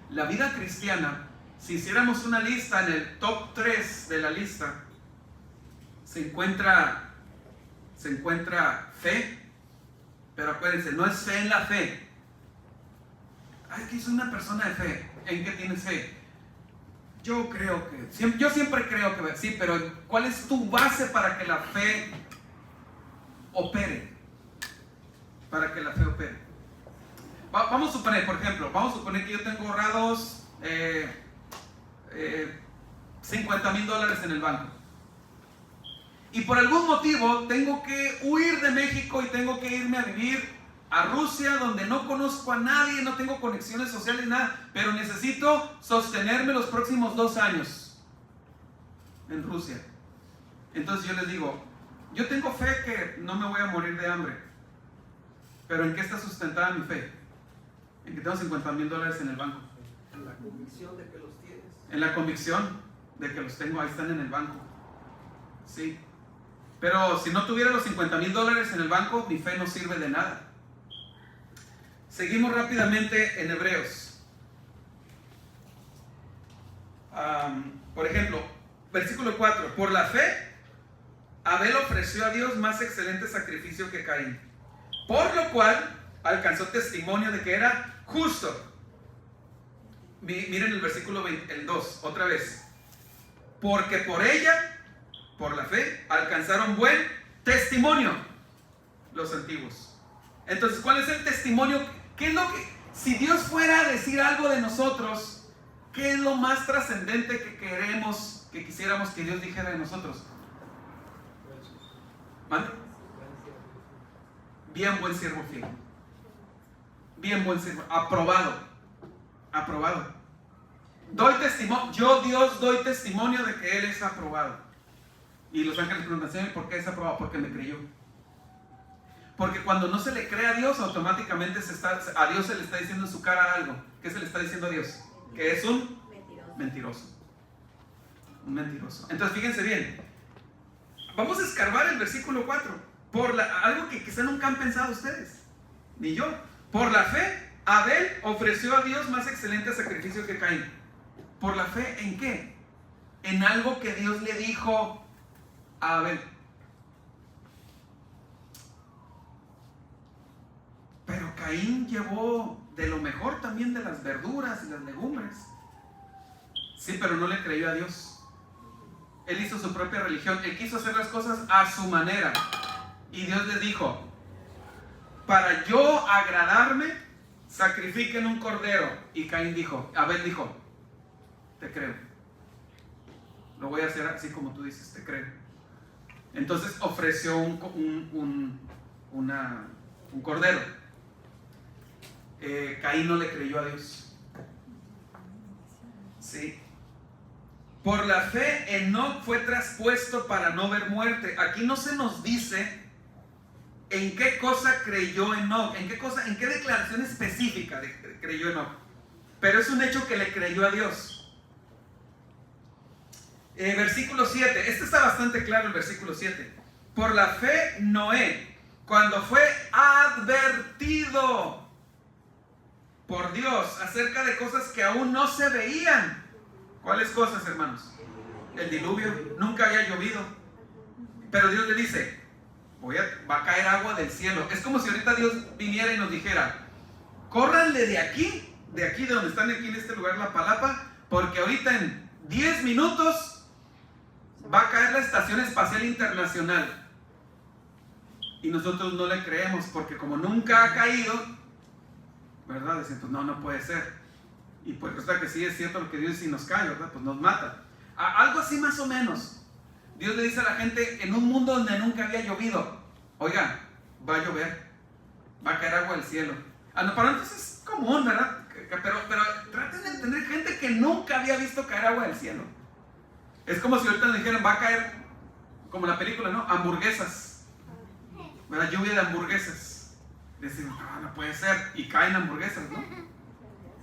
La vida cristiana, si hiciéramos una lista, en el top 3 de la lista, se encuentra fe, pero acuérdense, no es fe en la fe. Ay, que soy una persona de fe. ¿En qué tienes fe? Yo siempre creo que sí, pero ¿cuál es tu base para que la fe opere? Para que la fe opere. Vamos a suponer, por ejemplo, que yo tengo ahorrados $50,000 en el banco. Y por algún motivo tengo que huir de México y tengo que irme a vivir a Rusia, donde no conozco a nadie, no tengo conexiones sociales, nada, pero necesito sostenerme los próximos 2 años en Rusia. Entonces yo les digo, yo tengo fe que no me voy a morir de hambre, pero ¿en qué está sustentada mi fe? En que tengo $50,000 en el banco. En la convicción de que los tienes. En la convicción de que los tengo, ahí están en el banco. Sí. Pero si no tuviera los $50,000 en el banco, mi fe no sirve de nada. Seguimos rápidamente en Hebreos. Por ejemplo, versículo 4. Por la fe, Abel ofreció a Dios más excelente sacrificio que Caín, por lo cual alcanzó testimonio de que era justo. Miren el versículo 20, el 2, otra vez. Porque por ella, por la fe, alcanzaron buen testimonio los antiguos. Entonces, ¿cuál es el testimonio? ¿Qué es lo que, si Dios fuera a decir algo de nosotros, qué es lo más trascendente que quisiéramos que Dios dijera de nosotros? ¿Vale? Bien, buen siervo fiel. Bien, buen siervo. Aprobado. Doy testimonio. Dios, doy testimonio de que Él es aprobado. Y los ángeles preguntan, Señor, ¿por qué es aprobado? Porque me creyó. Porque cuando no se le cree a Dios, automáticamente a Dios se le está diciendo en su cara algo. ¿Qué se le está diciendo a Dios? Que es un mentiroso. Un mentiroso. Entonces, fíjense bien. Vamos a escarbar el versículo 4. Algo que quizá nunca han pensado ustedes, ni yo. Por la fe, Abel ofreció a Dios más excelente sacrificio que Caín. ¿Por la fe en qué? En algo que Dios le dijo a Abel. Pero Caín llevó de lo mejor también de las verduras y las legumbres. Sí, pero no le creyó a Dios. Él hizo su propia religión. Él quiso hacer las cosas a su manera. Y Dios le dijo, para yo agradarme, sacrifiquen un cordero. Y Abel dijo, te creo. Lo voy a hacer así como tú dices, te creo. Entonces ofreció un cordero. Caín no le creyó a Dios. Sí. Por la fe, Enoc fue traspuesto para no ver muerte. Aquí no se nos dice ¿en qué cosa creyó Enoc? ¿En qué declaración específica creyó Enoc? Pero es un hecho que le creyó a Dios. Versículo 7. Este está bastante claro, el versículo 7. Por la fe, Noé, cuando fue advertido por Dios acerca de cosas que aún no se veían. ¿Cuáles cosas, hermanos? El diluvio. Nunca había llovido. Pero Dios le dice, va a caer agua del cielo. Es como si ahorita Dios viniera y nos dijera, córranle de aquí de donde están aquí en este lugar, la palapa, porque ahorita en 10 minutos va a caer la Estación Espacial Internacional. Y nosotros no le creemos, porque como nunca ha caído, ¿verdad? Dicen, pues no puede ser. Y pues resulta que sí es cierto lo que Dios dice, si nos cae, ¿verdad? Pues nos mata. Algo así más o menos. Dios le dice a la gente, en un mundo donde nunca había llovido, oiga, va a llover, va a caer agua del cielo. No, para nosotros es común, ¿verdad? Pero traten de entender, gente que nunca había visto caer agua del cielo. Es como si ahorita nos dijeran, va a caer, como la película, ¿no? Hamburguesas, ¿verdad? Lluvia de hamburguesas. Decimos, no puede ser, y caen hamburguesas, ¿no?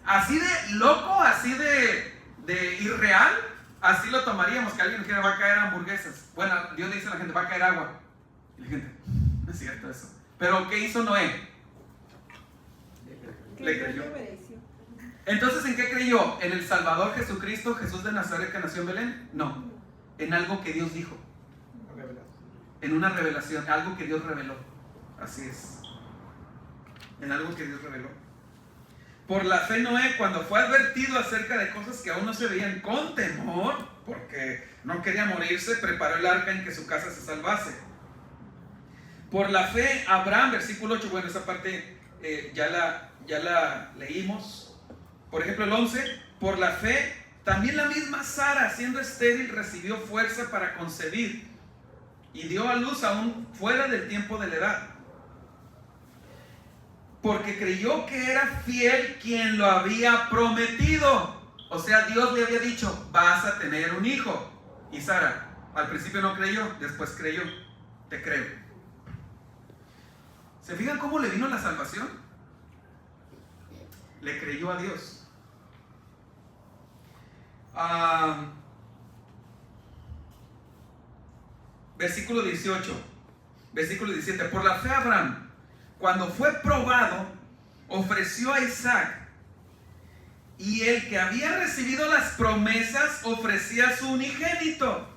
Así de loco, así de irreal, así lo tomaríamos, que alguien dijera, va a caer hamburguesas. Bueno, Dios le dice a la gente, va a caer agua. Y la gente, no es cierto eso. Pero ¿qué hizo Noé? Le creyó. Entonces, ¿en qué creyó? ¿En el Salvador Jesucristo, Jesús de Nazaret que nació en Belén? No, en algo que Dios dijo. En una revelación, algo que Dios reveló. Así es. En algo que Dios reveló. Por la fe Noé, cuando fue advertido acerca de cosas que aún no se veían, con temor, porque no quería morirse, preparó el arca en que su casa se salvase. Por la fe Abraham, versículo 8, bueno, esa parte ya la leímos. Por ejemplo, el 11, por la fe, también la misma Sara, siendo estéril, recibió fuerza para concebir y dio a luz aún fuera del tiempo de la edad. Porque creyó que era fiel quien lo había prometido. O sea, Dios le había dicho, vas a tener un hijo. Y Sara, al principio no creyó, después creyó. Te creo. ¿Se fijan cómo le vino la salvación? Le creyó a Dios. Versículo 18. Versículo 17. Por la fe Abraham, cuando fue probado, ofreció a Isaac. Y el que había recibido las promesas ofrecía a su unigénito,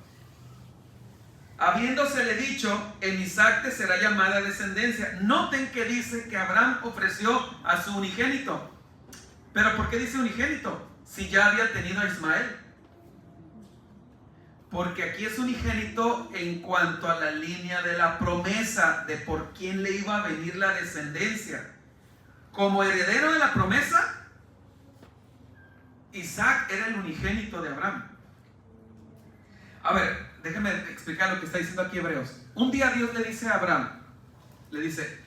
habiéndosele dicho, en Isaac te será llamada descendencia. Noten que dice que Abraham ofreció a su unigénito. ¿Pero por qué dice unigénito? Si ya había tenido a Ismael. Porque aquí es unigénito en cuanto a la línea de la promesa, de por quién le iba a venir la descendencia. Como heredero de la promesa, Isaac era el unigénito de Abraham. A ver, déjenme explicar lo que está diciendo aquí Hebreos. Un día Dios le dice a Abraham, le dice,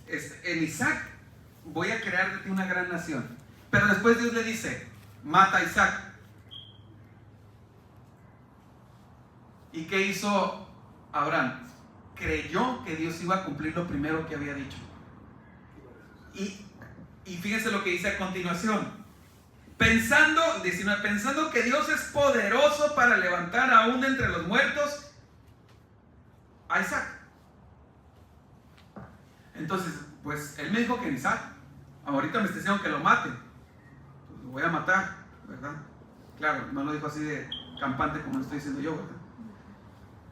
en Isaac voy a crear de ti una gran nación. Pero después Dios le dice, mata a Isaac. ¿Y qué hizo Abraham? Creyó que Dios iba a cumplir lo primero que había dicho. Y fíjense lo que dice a continuación. Pensando que Dios es poderoso para levantar aún entre los muertos a Isaac. Entonces, pues él me dijo que en Isaac, ahorita me está diciendo que lo mate. Pues lo voy a matar, ¿verdad? Claro, no lo dijo así de campante como lo estoy diciendo yo, ¿verdad?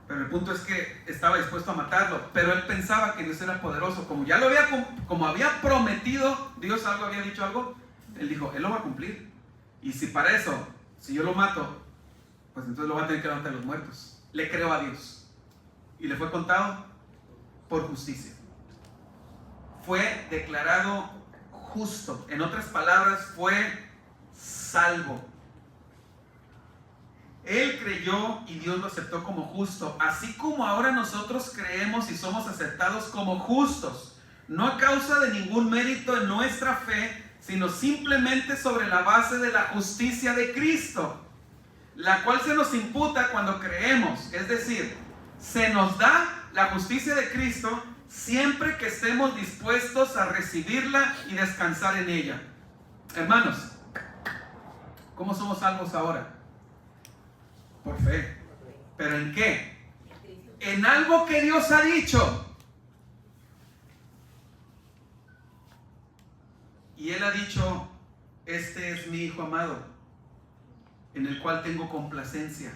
Pero el punto es que estaba dispuesto a matarlo, pero él pensaba que Dios era poderoso. Como había prometido, Dios había dicho algo, él dijo, él lo va a cumplir. Y si para eso, si yo lo mato, pues entonces lo va a tener que levantar de los muertos. Le creó a Dios. Y le fue contado por justicia. Fue declarado justo. En otras palabras, fue salvo. Él creyó y Dios lo aceptó como justo, así como ahora nosotros creemos y somos aceptados como justos, no a causa de ningún mérito en nuestra fe, sino simplemente sobre la base de la justicia de Cristo, la cual se nos imputa cuando creemos. Es decir, se nos da la justicia de Cristo siempre que estemos dispuestos a recibirla y descansar en ella. Hermanos, ¿cómo somos salvos ahora? Por fe. ¿Pero en qué? En algo que Dios ha dicho. Y Él ha dicho: este es mi Hijo amado, en el cual tengo complacencia.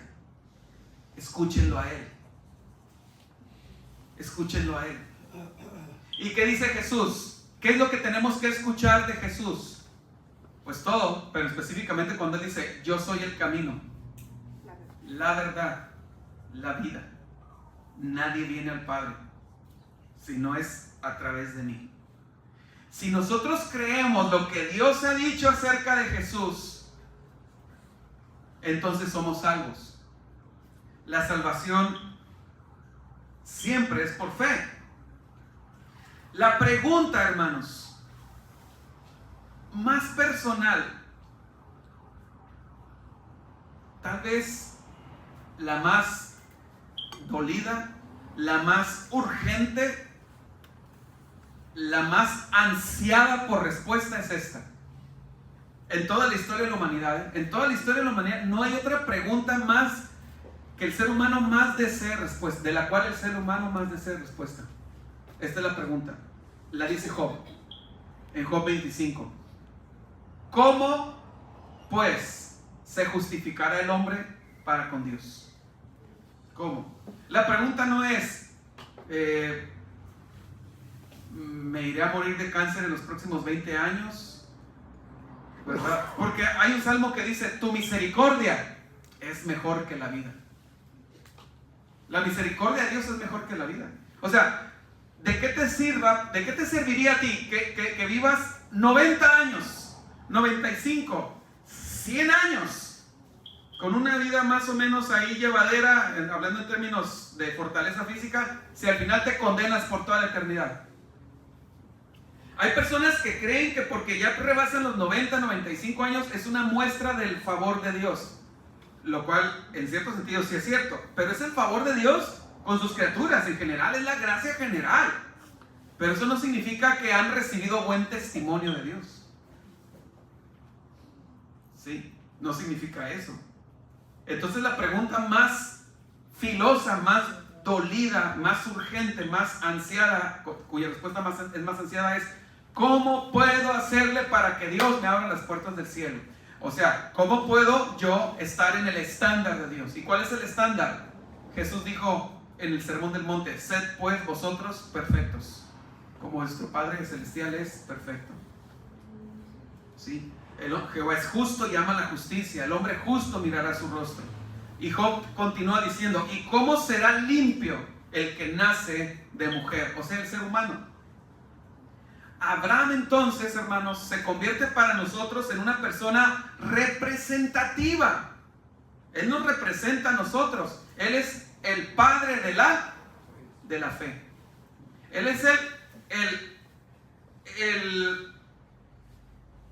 Escúchenlo a Él. Escúchenlo a Él. ¿Y qué dice Jesús? ¿Qué es lo que tenemos que escuchar de Jesús? Pues todo, pero específicamente cuando Él dice: yo soy el camino, la verdad, la vida. Nadie viene al Padre si no es a través de mí. Si nosotros creemos lo que Dios ha dicho acerca de Jesús, entonces somos salvos. La salvación siempre es por fe. La pregunta, hermanos, más personal, tal vez la más dolida, la más urgente, la más ansiada por respuesta es esta. En toda la historia de la humanidad, no hay otra pregunta más que el ser humano más desea respuesta, de la cual el ser humano más desea respuesta. Esta es la pregunta. La dice Job, en Job 25. ¿Cómo, pues, se justificará el hombre para con Dios? ¿Cómo? La pregunta no es, me iré a morir de cáncer en los próximos 20 años, ¿verdad? Porque hay un salmo que dice: tu misericordia es mejor que la vida. La misericordia de Dios es mejor que la vida. O sea, ¿de qué te serviría a ti que vivas 90 años, 95, 100 años, con una vida más o menos ahí llevadera, hablando en términos de fortaleza física, si al final te condenas por toda la eternidad? Hay personas que creen que porque ya rebasan los 90, 95 años es una muestra del favor de Dios, lo cual en cierto sentido sí es cierto, pero es el favor de Dios con sus criaturas. En general es la gracia general, pero eso no significa que han recibido buen testimonio de Dios. Sí, no significa eso. Entonces la pregunta más filosa, más dolida, más urgente, más ansiada, cuya respuesta es más ansiada, es: ¿cómo puedo hacerle para que Dios me abra las puertas del cielo? O sea, ¿cómo puedo yo estar en el estándar de Dios? ¿Y cuál es el estándar? Jesús dijo en el Sermón del Monte: sed pues vosotros perfectos, como vuestro Padre Celestial es perfecto. ¿Sí? Jehová es justo y ama la justicia, el hombre justo mirará su rostro. Y Job continúa diciendo: ¿y cómo será limpio el que nace de mujer? O sea, el ser humano. Abraham, entonces, hermanos, se convierte para nosotros en una persona representativa. Él nos representa a nosotros. Él es el padre de la fe. Él es el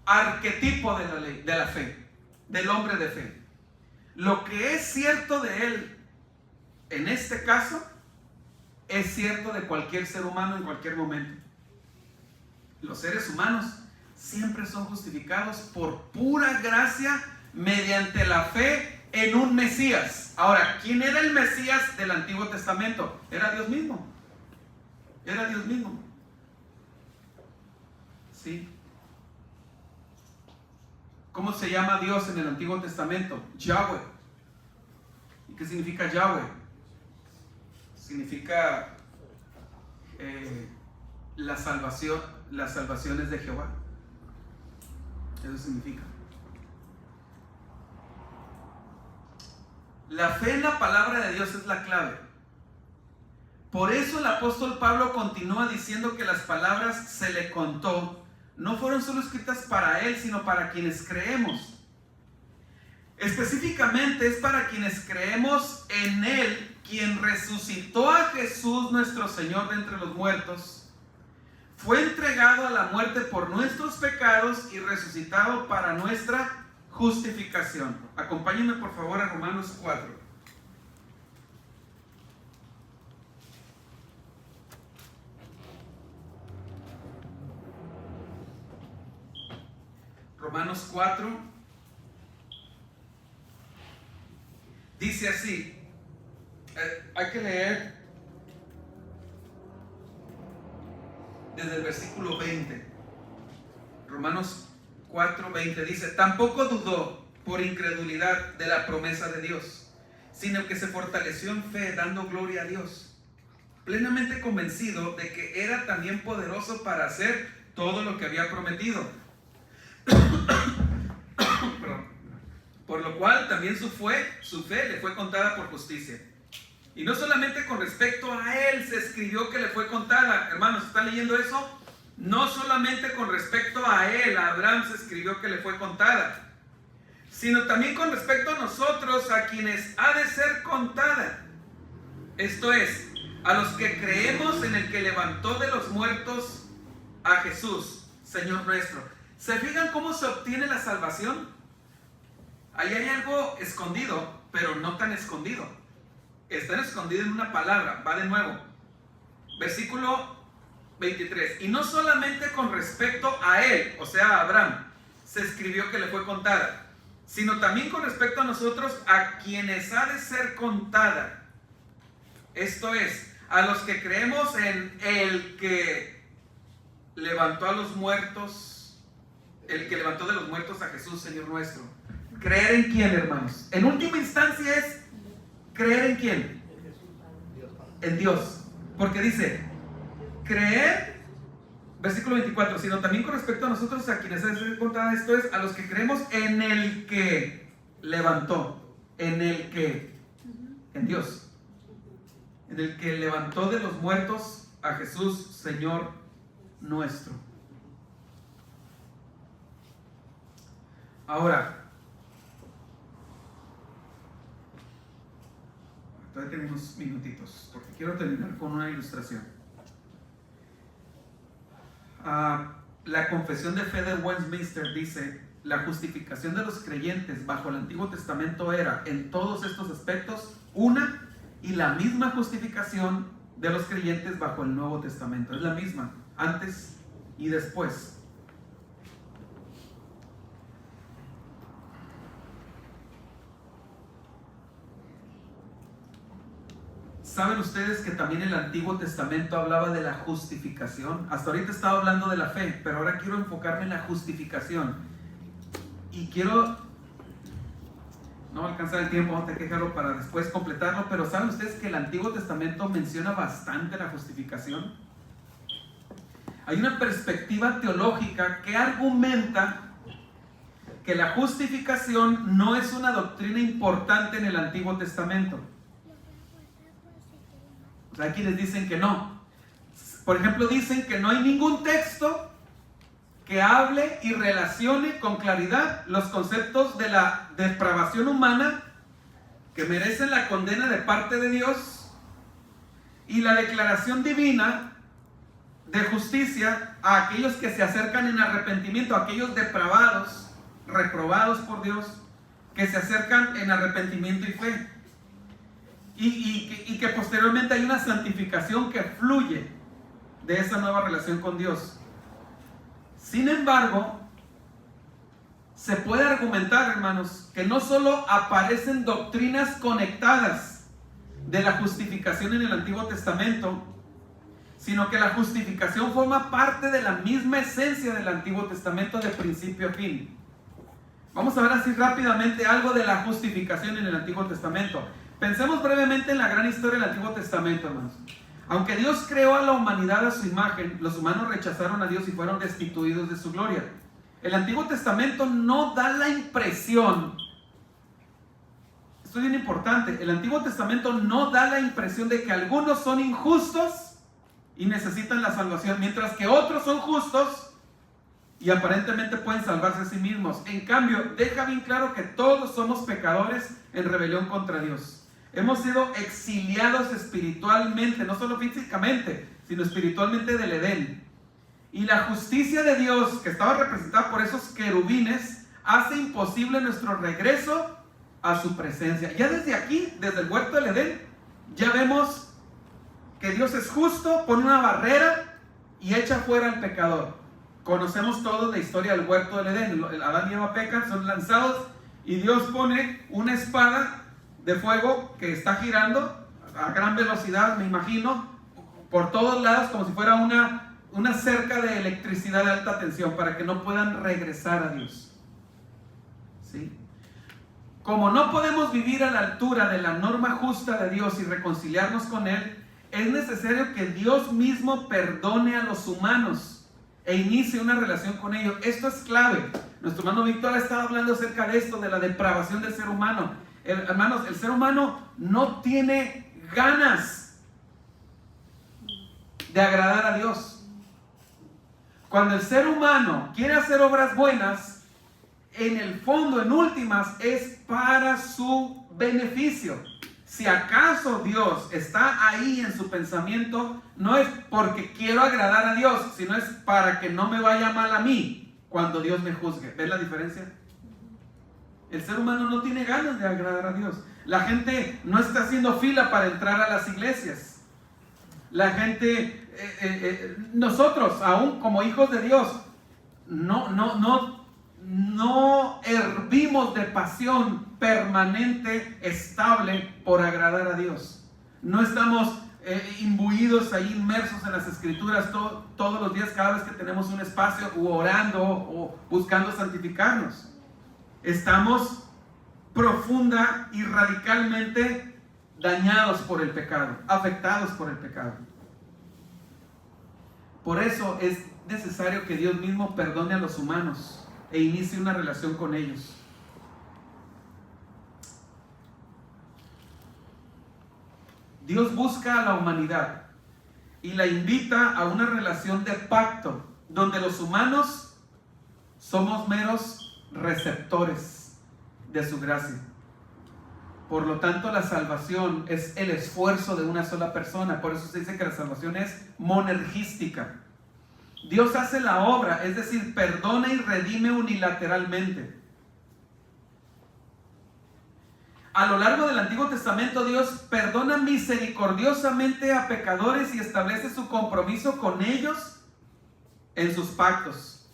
arquetipo de la fe, del hombre de fe. Lo que es cierto de él en este caso es cierto de cualquier ser humano en cualquier momento. Los seres humanos siempre son justificados por pura gracia mediante la fe en un Mesías. Ahora, ¿quién era el Mesías del Antiguo Testamento? Era Dios mismo. Era Dios mismo. ¿Sí? ¿Cómo se llama Dios en el Antiguo Testamento? Yahweh. ¿Y qué significa Yahweh? Significa la salvación, las salvaciones de Jehová. Eso significa. La fe en la palabra de Dios es la clave. Por eso el apóstol Pablo continúa diciendo que las palabras se le contó no fueron solo escritas para él, sino para quienes creemos. Específicamente es para quienes creemos en él, quien resucitó a Jesús nuestro Señor de entre los muertos, fue entregado a la muerte por nuestros pecados y resucitado para nuestra justificación. Acompáñenme por favor a Romanos 4. Romanos 4 dice así, hay que leer desde el versículo 20. Romanos 4:20 dice: tampoco dudó por incredulidad de la promesa de Dios, sino que se fortaleció en fe, dando gloria a Dios, plenamente convencido de que era también poderoso para hacer todo lo que había prometido. Por lo cual también su fe le fue contada por justicia. Y no solamente con respecto a él se escribió que le fue contada. Hermanos, ¿están leyendo eso? No solamente con respecto a él, a Abraham, se escribió que le fue contada, sino también con respecto a nosotros, a quienes ha de ser contada. Esto es, a los que creemos en el que levantó de los muertos a Jesús, Señor nuestro. ¿Se fijan cómo se obtiene la salvación? Ahí hay algo escondido, pero no tan escondido. Está escondido en una palabra. Va de nuevo. Versículo 23. Y no solamente con respecto a él, o sea, a Abraham, se escribió que le fue contada, sino también con respecto a nosotros, a quienes ha de ser contada. Esto es, a los que creemos en el que levantó a los muertos, el que levantó de los muertos a Jesús, Señor nuestro. ¿Creer en quién, hermanos? En última instancia es ¿creer en quién? En Dios. Porque dice, creer, versículo 24, sino también con respecto a nosotros, a quienes ha de ser contada, esto es, a los que creemos en el que levantó, en Dios, en el que levantó de los muertos a Jesús, Señor nuestro. Ahora, todavía tenemos minutitos, porque quiero terminar con una ilustración. La Confesión de Fe de Westminster dice: la justificación de los creyentes bajo el Antiguo Testamento era, en todos estos aspectos, una y la misma justificación de los creyentes bajo el Nuevo Testamento. Es la misma, antes y después. ¿Saben ustedes que también el Antiguo Testamento hablaba de la justificación? Hasta ahorita estaba hablando de la fe, pero ahora quiero enfocarme en la justificación. Y quiero... no alcanzar el tiempo, vamos a tener que dejarlo para después completarlo, pero ¿saben ustedes que el Antiguo Testamento menciona bastante la justificación? Hay una perspectiva teológica que argumenta que la justificación no es una doctrina importante en el Antiguo Testamento. O sea, hay quienes dicen que no. Por ejemplo, dicen que no hay ningún texto que hable y relacione con claridad los conceptos de la depravación humana, que merecen la condena de parte de Dios, y la declaración divina de justicia a aquellos que se acercan en arrepentimiento, a aquellos depravados, reprobados por Dios, que se acercan en arrepentimiento y fe. Y que posteriormente hay una santificación que fluye de esa nueva relación con Dios. Sin embargo, se puede argumentar, hermanos, que no solo aparecen doctrinas conectadas de la justificación en el Antiguo Testamento, sino que la justificación forma parte de la misma esencia del Antiguo Testamento de principio a fin. Vamos a ver así rápidamente algo de la justificación en el Antiguo Testamento. Pensemos brevemente en la gran historia del Antiguo Testamento, hermanos. Aunque Dios creó a la humanidad a su imagen, los humanos rechazaron a Dios y fueron destituidos de su gloria. El Antiguo Testamento no da la impresión, esto es bien importante, el Antiguo Testamento no da la impresión de que algunos son injustos y necesitan la salvación, mientras que otros son justos y aparentemente pueden salvarse a sí mismos. En cambio, deja bien claro que todos somos pecadores en rebelión contra Dios. Hemos sido exiliados espiritualmente, no solo físicamente, sino espiritualmente del Edén. Y la justicia de Dios, que estaba representada por esos querubines, hace imposible nuestro regreso a su presencia. Ya desde aquí, desde el huerto del Edén, ya vemos que Dios es justo, pone una barrera y echa fuera al pecador. Conocemos todos la historia del huerto del Edén. Adán y Eva pecan, son lanzados y Dios pone una espada de fuego que está girando a gran velocidad, me imagino, por todos lados, como si fuera una cerca de electricidad de alta tensión para que no puedan regresar a Dios. ¿Sí? Como no podemos vivir a la altura de la norma justa de Dios y reconciliarnos con Él, es necesario que Dios mismo perdone a los humanos e inicie una relación con ellos. Esto es clave. Nuestro hermano Víctor ha estado hablando acerca de esto, de la depravación del ser humano. Hermanos, el ser humano no tiene ganas de agradar a Dios. Cuando el ser humano quiere hacer obras buenas, en el fondo, en últimas, es para su beneficio. Si acaso Dios está ahí en su pensamiento, no es porque quiero agradar a Dios, sino es para que no me vaya mal a mí cuando Dios me juzgue. ¿Ves la diferencia? El ser humano no tiene ganas de agradar a Dios. La gente no está haciendo fila para entrar a las iglesias. La gente, nosotros, aún como hijos de Dios, no hervimos de pasión permanente, estable por agradar a Dios. No estamos imbuidos ahí, inmersos en las escrituras todos los días, cada vez que tenemos un espacio, o orando o buscando santificarnos. Estamos profunda y radicalmente dañados por el pecado, afectados por el pecado. Por eso es necesario que Dios mismo perdone a los humanos e inicie una relación con ellos. Dios busca a la humanidad y la invita a una relación de pacto, donde los humanos somos meros receptores de su gracia. Por lo tanto, la salvación es el esfuerzo de una sola persona. Por eso se dice que la salvación es monergística. Dios hace la obra, es decir, perdona y redime unilateralmente. A lo largo del Antiguo Testamento, Dios perdona misericordiosamente a pecadores y establece su compromiso con ellos en sus pactos.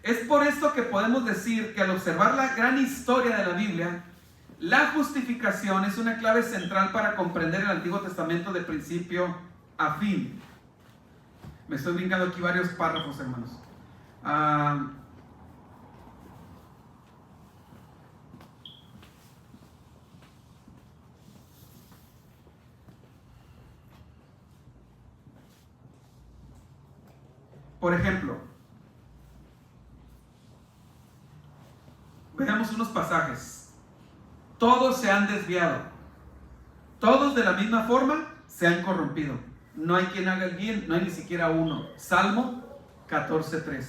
Es por esto que podemos decir que al observar la gran historia de la Biblia, la justificación es una clave central para comprender el Antiguo Testamento de principio a fin. Me estoy brincando aquí varios párrafos, hermanos. Por ejemplo, veamos unos pasajes. Todos se han desviado. Todos de la misma forma se han corrompido. No hay quien haga el bien, no hay ni siquiera uno. Salmo 14:3.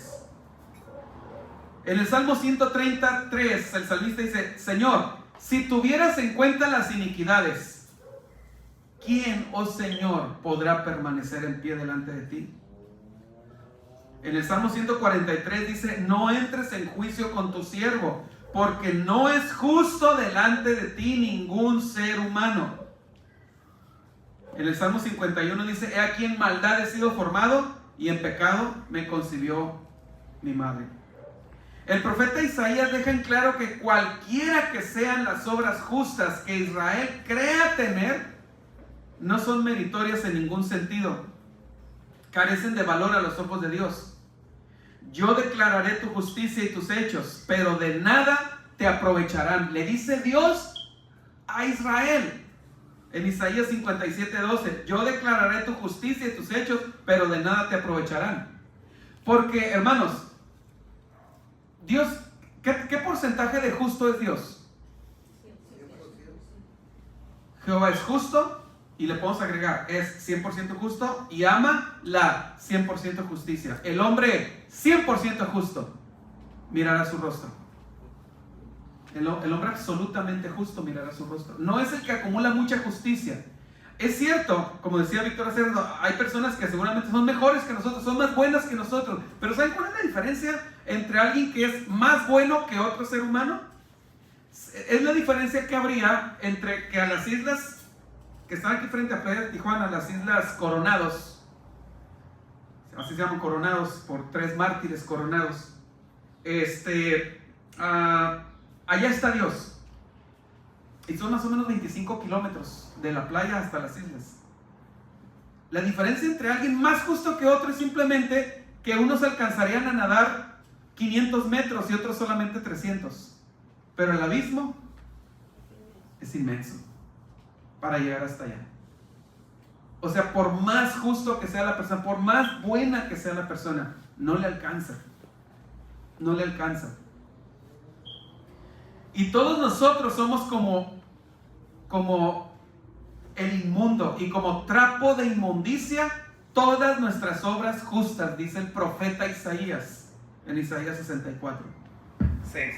En el Salmo 133, el salmista dice: Señor, si tuvieras en cuenta las iniquidades, ¿quién, oh Señor, podrá permanecer en pie delante de ti? En el Salmo 143 dice: no entres en juicio con tu siervo, porque no es justo delante de ti ningún ser humano. En el Salmo 51 dice: he aquí en maldad he sido formado, y en pecado me concibió mi madre. El profeta Isaías deja en claro que cualquiera que sean las obras justas que Israel crea tener, no son meritorias en ningún sentido. Carecen de valor a los ojos de Dios. Yo declararé tu justicia y tus hechos, pero de nada te aprovecharán. Le dice Dios a Israel en Isaías 57:12: yo declararé tu justicia y tus hechos, pero de nada te aprovecharán. Porque, hermanos, Dios, ¿qué porcentaje de justo es Dios? Jehová es justo, y le podemos agregar, es 100% justo y ama la 100% justicia. El hombre 100% justo mirará su rostro. El hombre absolutamente justo mirará su rostro. No es el que acumula mucha justicia. Es cierto, como decía Víctor Acerdo, hay personas que seguramente son mejores que nosotros, son más buenas que nosotros. Pero ¿saben cuál es la diferencia entre alguien que es más bueno que otro ser humano? Es la diferencia que habría entre que a las islas que están aquí frente a Playa de Tijuana, las islas Coronados, así se llaman, coronados por 3 mártires coronados. Allá está Dios. Y son más o menos 25 kilómetros de la playa hasta las islas. La diferencia entre alguien más justo que otro es simplemente que unos alcanzarían a nadar 500 metros y otros solamente 300. Pero el abismo es inmenso para llegar hasta allá. O sea, por más justo que sea la persona, por más buena que sea la persona, no le alcanza. No le alcanza. Y todos nosotros somos como el inmundo y como trapo de inmundicia todas nuestras obras justas, dice el profeta Isaías en Isaías 64:6.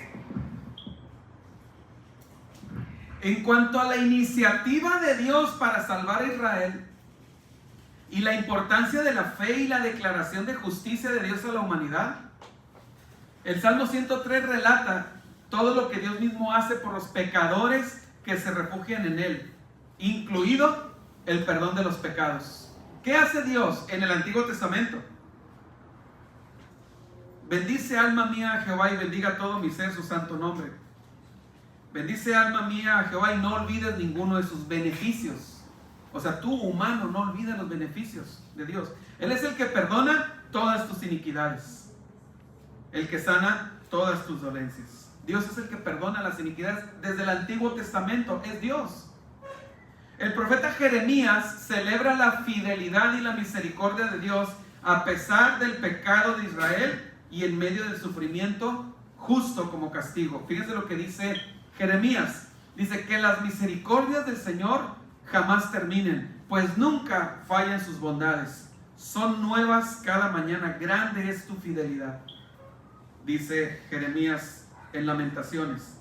En cuanto a la iniciativa de Dios para salvar a Israel y la importancia de la fe y la declaración de justicia de Dios a la humanidad, el Salmo 103 relata todo lo que Dios mismo hace por los pecadores que se refugian en Él, incluido el perdón de los pecados. ¿Qué hace Dios en el Antiguo Testamento? Bendice alma mía a Jehová y bendiga todo mi ser su santo nombre. Bendice alma mía a Jehová y no olvides ninguno de sus beneficios. O sea, tú humano no olvides los beneficios de Dios. Él es el que perdona todas tus iniquidades, el que sana todas tus dolencias. Dios es el que perdona las iniquidades desde el Antiguo Testamento, es Dios. El profeta Jeremías celebra la fidelidad y la misericordia de Dios a pesar del pecado de Israel y en medio del sufrimiento justo como castigo. Fíjense lo que dice Jeremías. Dice que las misericordias del Señor jamás terminen, pues nunca fallan sus bondades. Son nuevas cada mañana, grande es tu fidelidad. Dice Jeremías en Lamentaciones.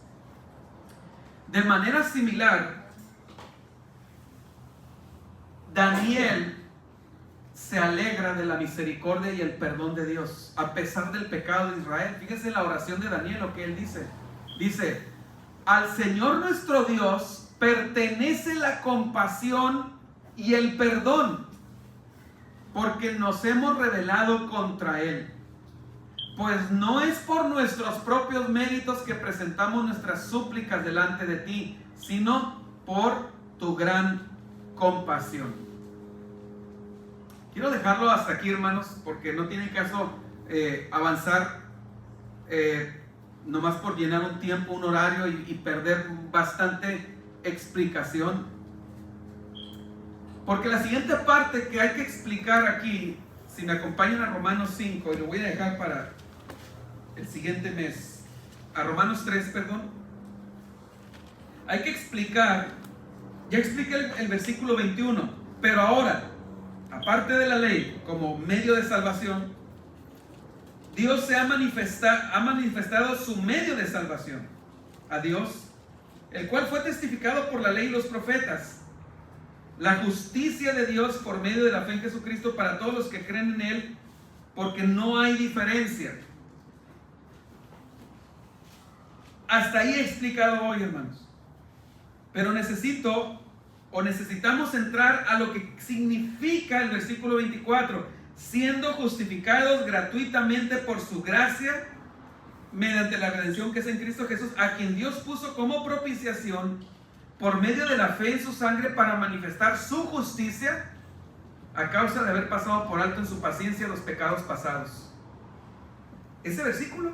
De manera similar, Daniel se alegra de la misericordia y el perdón de Dios a pesar del pecado de Israel. Fíjense la oración de Daniel, lo que él dice. Dice: al Señor nuestro Dios pertenece la compasión y el perdón, porque nos hemos rebelado contra Él. Pues no es por nuestros propios méritos que presentamos nuestras súplicas delante de ti, sino por tu gran compasión. Quiero dejarlo hasta aquí, hermanos, porque no tiene caso avanzar nomás por llenar un tiempo, un horario y perder bastante explicación. Porque la siguiente parte que hay que explicar aquí, si me acompañan a Romanos 5, y lo voy a dejar para el siguiente mes, a Romanos 3, perdón, hay que explicar, ya expliqué el versículo 21, pero ahora, aparte de la ley como medio de salvación, Dios se ha manifestado su medio de salvación, a Dios, el cual fue testificado por la ley y los profetas, la justicia de Dios por medio de la fe en Jesucristo para todos los que creen en Él, porque no hay diferencia. Hasta ahí he explicado hoy, hermanos. Pero necesitamos entrar a lo que significa el versículo 24. Siendo justificados gratuitamente por su gracia, mediante la redención que es en Cristo Jesús, a quien Dios puso como propiciación por medio de la fe en su sangre para manifestar su justicia a causa de haber pasado por alto en su paciencia los pecados pasados. Ese versículo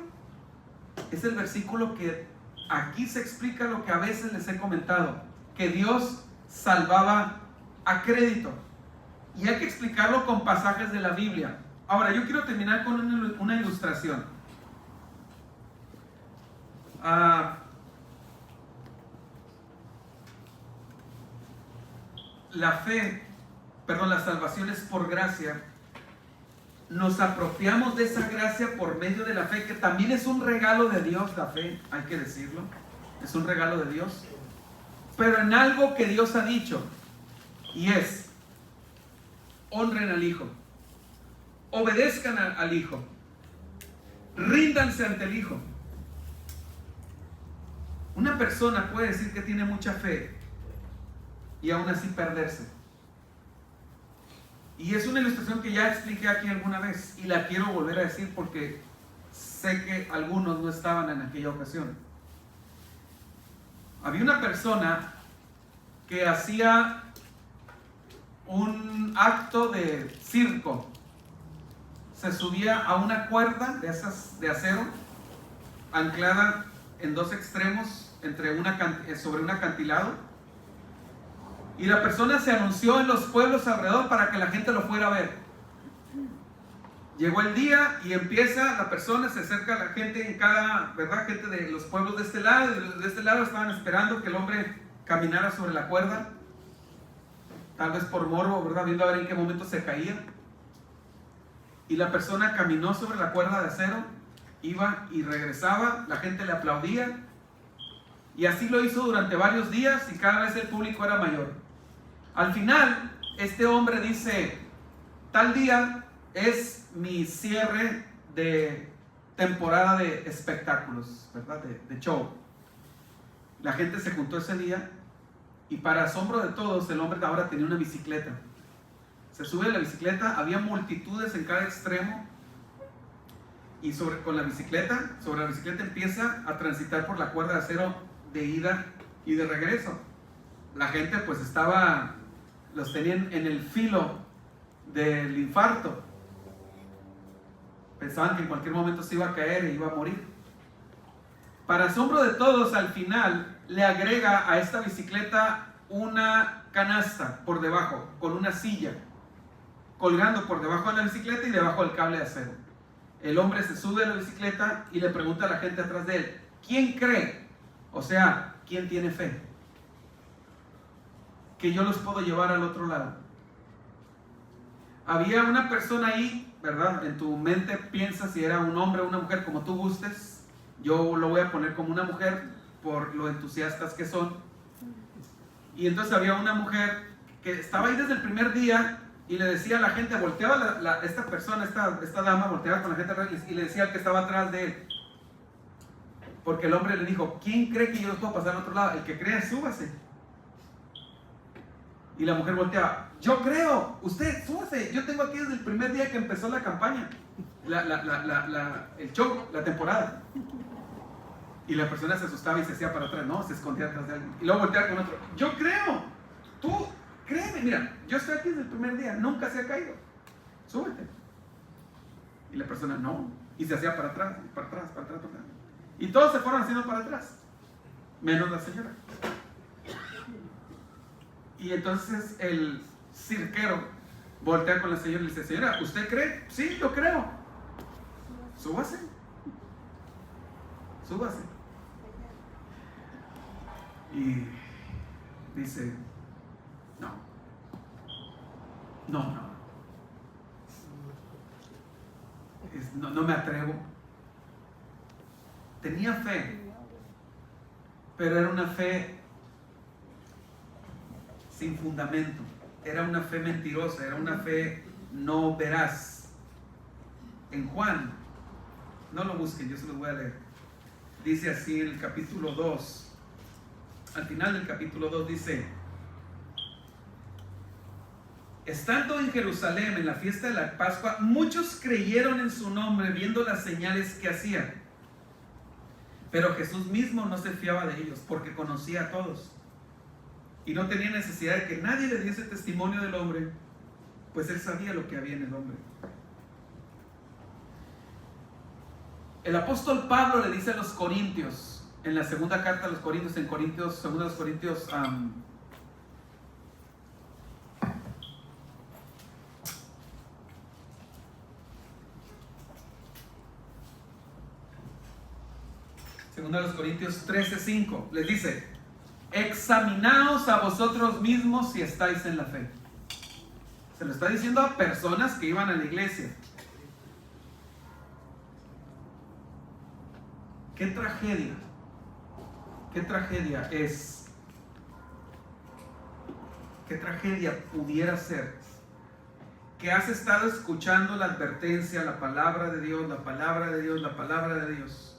es el versículo que aquí se explica lo que a veces les he comentado, que Dios salvaba a crédito, y hay que explicarlo con pasajes de la Biblia. Ahora yo quiero terminar con una ilustración. La salvación es por gracia. Nos apropiamos de esa gracia por medio de la fe, que también es un regalo de Dios. La fe, hay que decirlo, es un regalo de Dios, pero en algo que Dios ha dicho, y es: honren al Hijo, obedezcan al Hijo, ríndanse ante el Hijo. Una persona puede decir que tiene mucha fe y aún así perderse. Y es una ilustración que ya expliqué aquí alguna vez y la quiero volver a decir porque sé que algunos no estaban en aquella ocasión. Había una persona que hacía un acto de circo. Se subía a una cuerda de esas de acero, anclada en dos extremos sobre un acantilado. Y la persona se anunció en los pueblos alrededor para que la gente lo fuera a ver. Llegó el día y empieza la persona, se acerca a la gente en cada, ¿verdad? Gente de los pueblos de este lado, y de este lado estaban esperando que el hombre caminara sobre la cuerda, tal vez por morbo, ¿verdad? Viendo a ver en qué momento se caía. Y la persona caminó sobre la cuerda de acero, iba y regresaba, la gente le aplaudía, y así lo hizo durante varios días y cada vez el público era mayor. Al final, este hombre dice, tal día es mi cierre de temporada de espectáculos, ¿verdad? De show. La gente se juntó ese día y para asombro de todos, el hombre ahora tenía una bicicleta. Se sube a la bicicleta, había multitudes en cada extremo y sobre la bicicleta empieza a transitar por la cuerda de acero de ida y de regreso. La gente pues los tenían en el filo del infarto. Pensaban que en cualquier momento se iba a caer e iba a morir. Para asombro de todos, al final le agrega a esta bicicleta una canasta por debajo, con una silla, colgando por debajo de la bicicleta y debajo del cable de acero. El hombre se sube a la bicicleta y le pregunta a la gente atrás de él, ¿quién cree? O sea, ¿quién tiene fe? Que yo los puedo llevar al otro lado. Había una persona ahí, ¿verdad? En tu mente piensa si era un hombre o una mujer, como tú gustes. Yo lo voy a poner como una mujer por lo entusiastas que son. Y entonces había una mujer que estaba ahí desde el primer día y le decía a la gente, volteaba esta persona, esta dama, volteaba con la gente y le decía al que estaba atrás de él. Porque el hombre le dijo, ¿quién cree que yo los puedo pasar al otro lado? El que crea, súbase. Y la mujer volteaba, yo creo, usted, súbase. Yo tengo aquí desde el primer día que empezó la campaña, el show, la temporada. Y la persona se asustaba y se hacía para atrás, no, se escondía atrás de alguien. Y luego volteaba con otro, yo creo, tú, créeme, mira, yo estoy aquí desde el primer día, nunca se ha caído, súbete. Y la persona, no, y se hacía para atrás, para atrás, para atrás, para atrás. Y todos se fueron haciendo para atrás, menos la señora. Y entonces el cirquero voltea con la señora y le dice, señora, ¿usted cree? Sí, yo creo. Súbase. Súbase. Y dice, no me atrevo. Tenía fe, pero era una fe sin fundamento, era una fe mentirosa, era una fe no veraz. En Juan, no lo busquen, yo se los voy a leer. Dice así en el capítulo 2, al final del capítulo 2 dice, estando en Jerusalén en la fiesta de la Pascua, muchos creyeron en su nombre viendo las señales que hacía. Pero Jesús mismo no se fiaba de ellos porque conocía a todos y no tenía necesidad de que nadie le diese testimonio del hombre, pues él sabía lo que había en el hombre. El apóstol Pablo le dice a los corintios, en la segunda carta a los corintios, en Corintios, segunda de los Corintios, segunda de los Corintios 13:5, les dice, examinaos a vosotros mismos si estáis en la fe. Se lo está diciendo a personas que iban a la iglesia. Qué tragedia es, qué tragedia pudiera ser que has estado escuchando la advertencia, la palabra de Dios, la palabra de Dios, la palabra de Dios.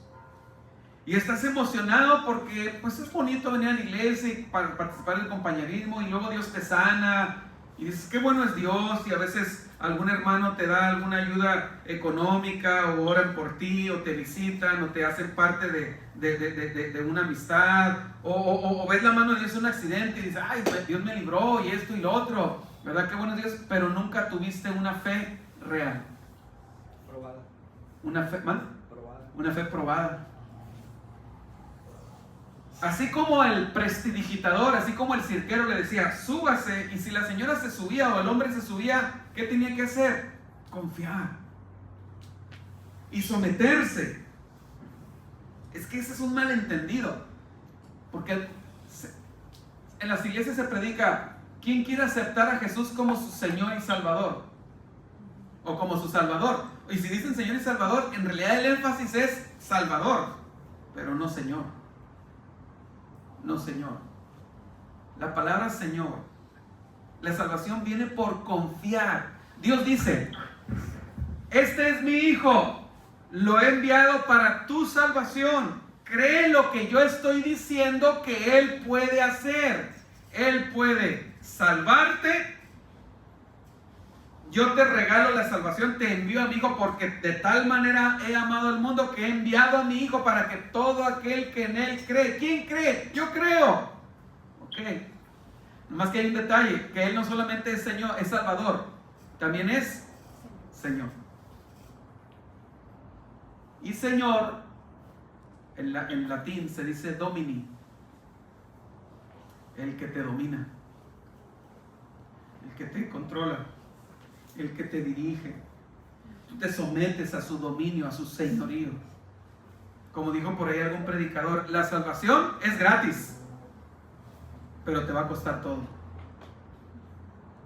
Y estás emocionado porque pues es bonito venir a la iglesia y participar del compañerismo y luego Dios te sana Y dices, qué bueno es Dios, y a veces algún hermano te da alguna ayuda económica, o oran por ti, o te visitan, o te hacen parte de una amistad, o ves la mano de Dios en un accidente y dices, ay, Dios me libró, y esto y lo otro, ¿verdad? Qué bueno es Dios, pero nunca tuviste una fe real. Probada. Una fe, ¿man? Probada. Una fe probada. Así como el prestidigitador, así como el cirquero le decía, súbase, y si la señora se subía o el hombre se subía, ¿qué tenía que hacer? Confiar y someterse. Es que ese es un malentendido, porque en las iglesias se predica, ¿quién quiere aceptar a Jesús como su Señor y Salvador? O como su Salvador. Y si dicen Señor y Salvador, en realidad el énfasis es Salvador, pero no Señor. No, Señor. La palabra Señor, la salvación viene por confiar. Dios dice, este es mi hijo, lo he enviado para tu salvación. Cree lo que yo estoy diciendo que Él puede hacer. Él puede salvarte. Yo te regalo la salvación, te envío a mi hijo porque de tal manera he amado al mundo que he enviado a mi hijo para que todo aquel que en él cree. ¿Quién cree? Yo creo. Ok. Nomás que hay un detalle, que él no solamente es Señor, es Salvador, también es Señor. Y Señor, en latín se dice Domini, el que te domina, el que te controla, el que te dirige. Tú te sometes a su dominio, a su señorío. Como dijo por ahí algún predicador, la salvación es gratis, pero te va a costar todo.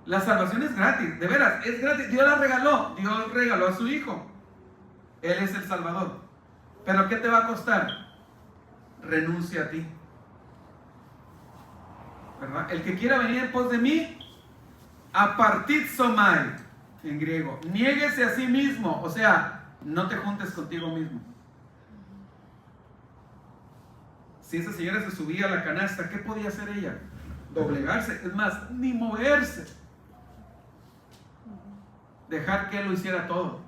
La salvación es gratis, de veras, es gratis. Dios la regaló, Dios regaló a su hijo. Él es el Salvador. Pero ¿qué te va a costar? Renuncia a ti, ¿verdad? El que quiera venir en pos de mí, apartizomai, en griego, niéguese a sí mismo, o sea, no te juntes contigo mismo. Si esa señora se subía a la canasta, ¿qué podía hacer ella? Doblegarse, es más, ni moverse. Dejar que Él lo hiciera todo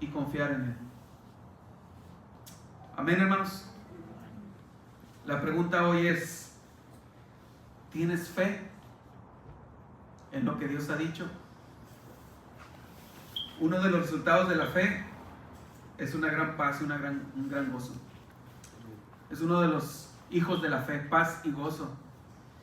y confiar en Él. Amén, hermanos. La pregunta hoy es, ¿tienes fe en lo que Dios ha dicho? Uno de los resultados de la fe es una gran paz y un gran gozo. Es uno de los hijos de la fe, paz y gozo.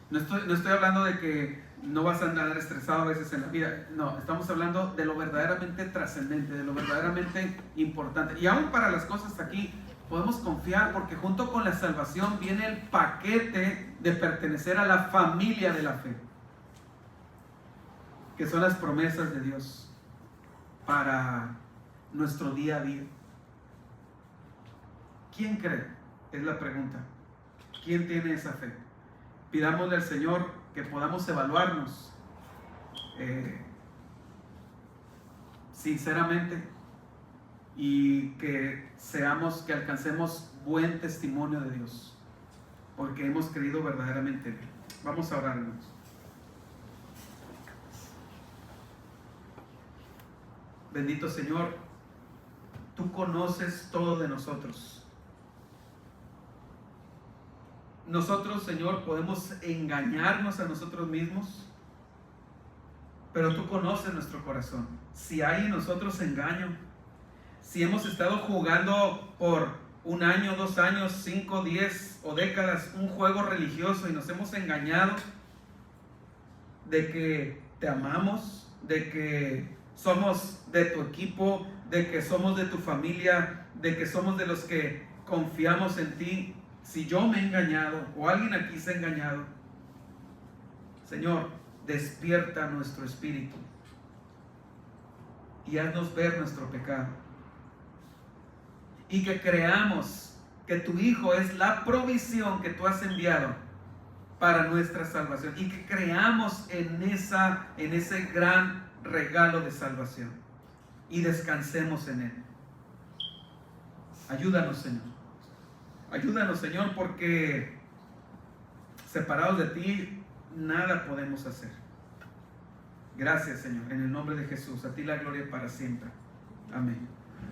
No estoy hablando de que no vas a andar estresado a veces en la vida. No, estamos hablando de lo verdaderamente trascendente, de lo verdaderamente importante. Y aún para las cosas aquí podemos confiar, porque junto con la salvación viene el paquete de pertenecer a la familia de la fe, que son las promesas de Dios para nuestro día a día. ¿Quién cree? Es la pregunta. ¿Quién tiene esa fe? Pidámosle al Señor que podamos evaluarnos sinceramente, y que alcancemos buen testimonio de Dios, porque hemos creído verdaderamente en Él. Vamos a orar, hermanos. Bendito Señor, tú conoces todo de nosotros. Nosotros, Señor, podemos engañarnos a nosotros mismos, pero tú conoces nuestro corazón. Si hay en nosotros engaño, si hemos estado jugando por 1 año, 2 años, 5, 10 o décadas un juego religioso y nos hemos engañado de que te amamos, de que somos de tu equipo, de que somos de tu familia, de que somos de los que confiamos en ti. Si yo me he engañado o alguien aquí se ha engañado, Señor, despierta nuestro espíritu y haznos ver nuestro pecado, y que creamos que tu Hijo es la provisión que tú has enviado para nuestra salvación, y que creamos en ese gran regalo de salvación y descansemos en Él. Ayúdanos, Señor. Ayúdanos, Señor, porque separados de ti nada podemos hacer. Gracias, Señor, en el nombre de Jesús. A ti la gloria para siempre. Amén.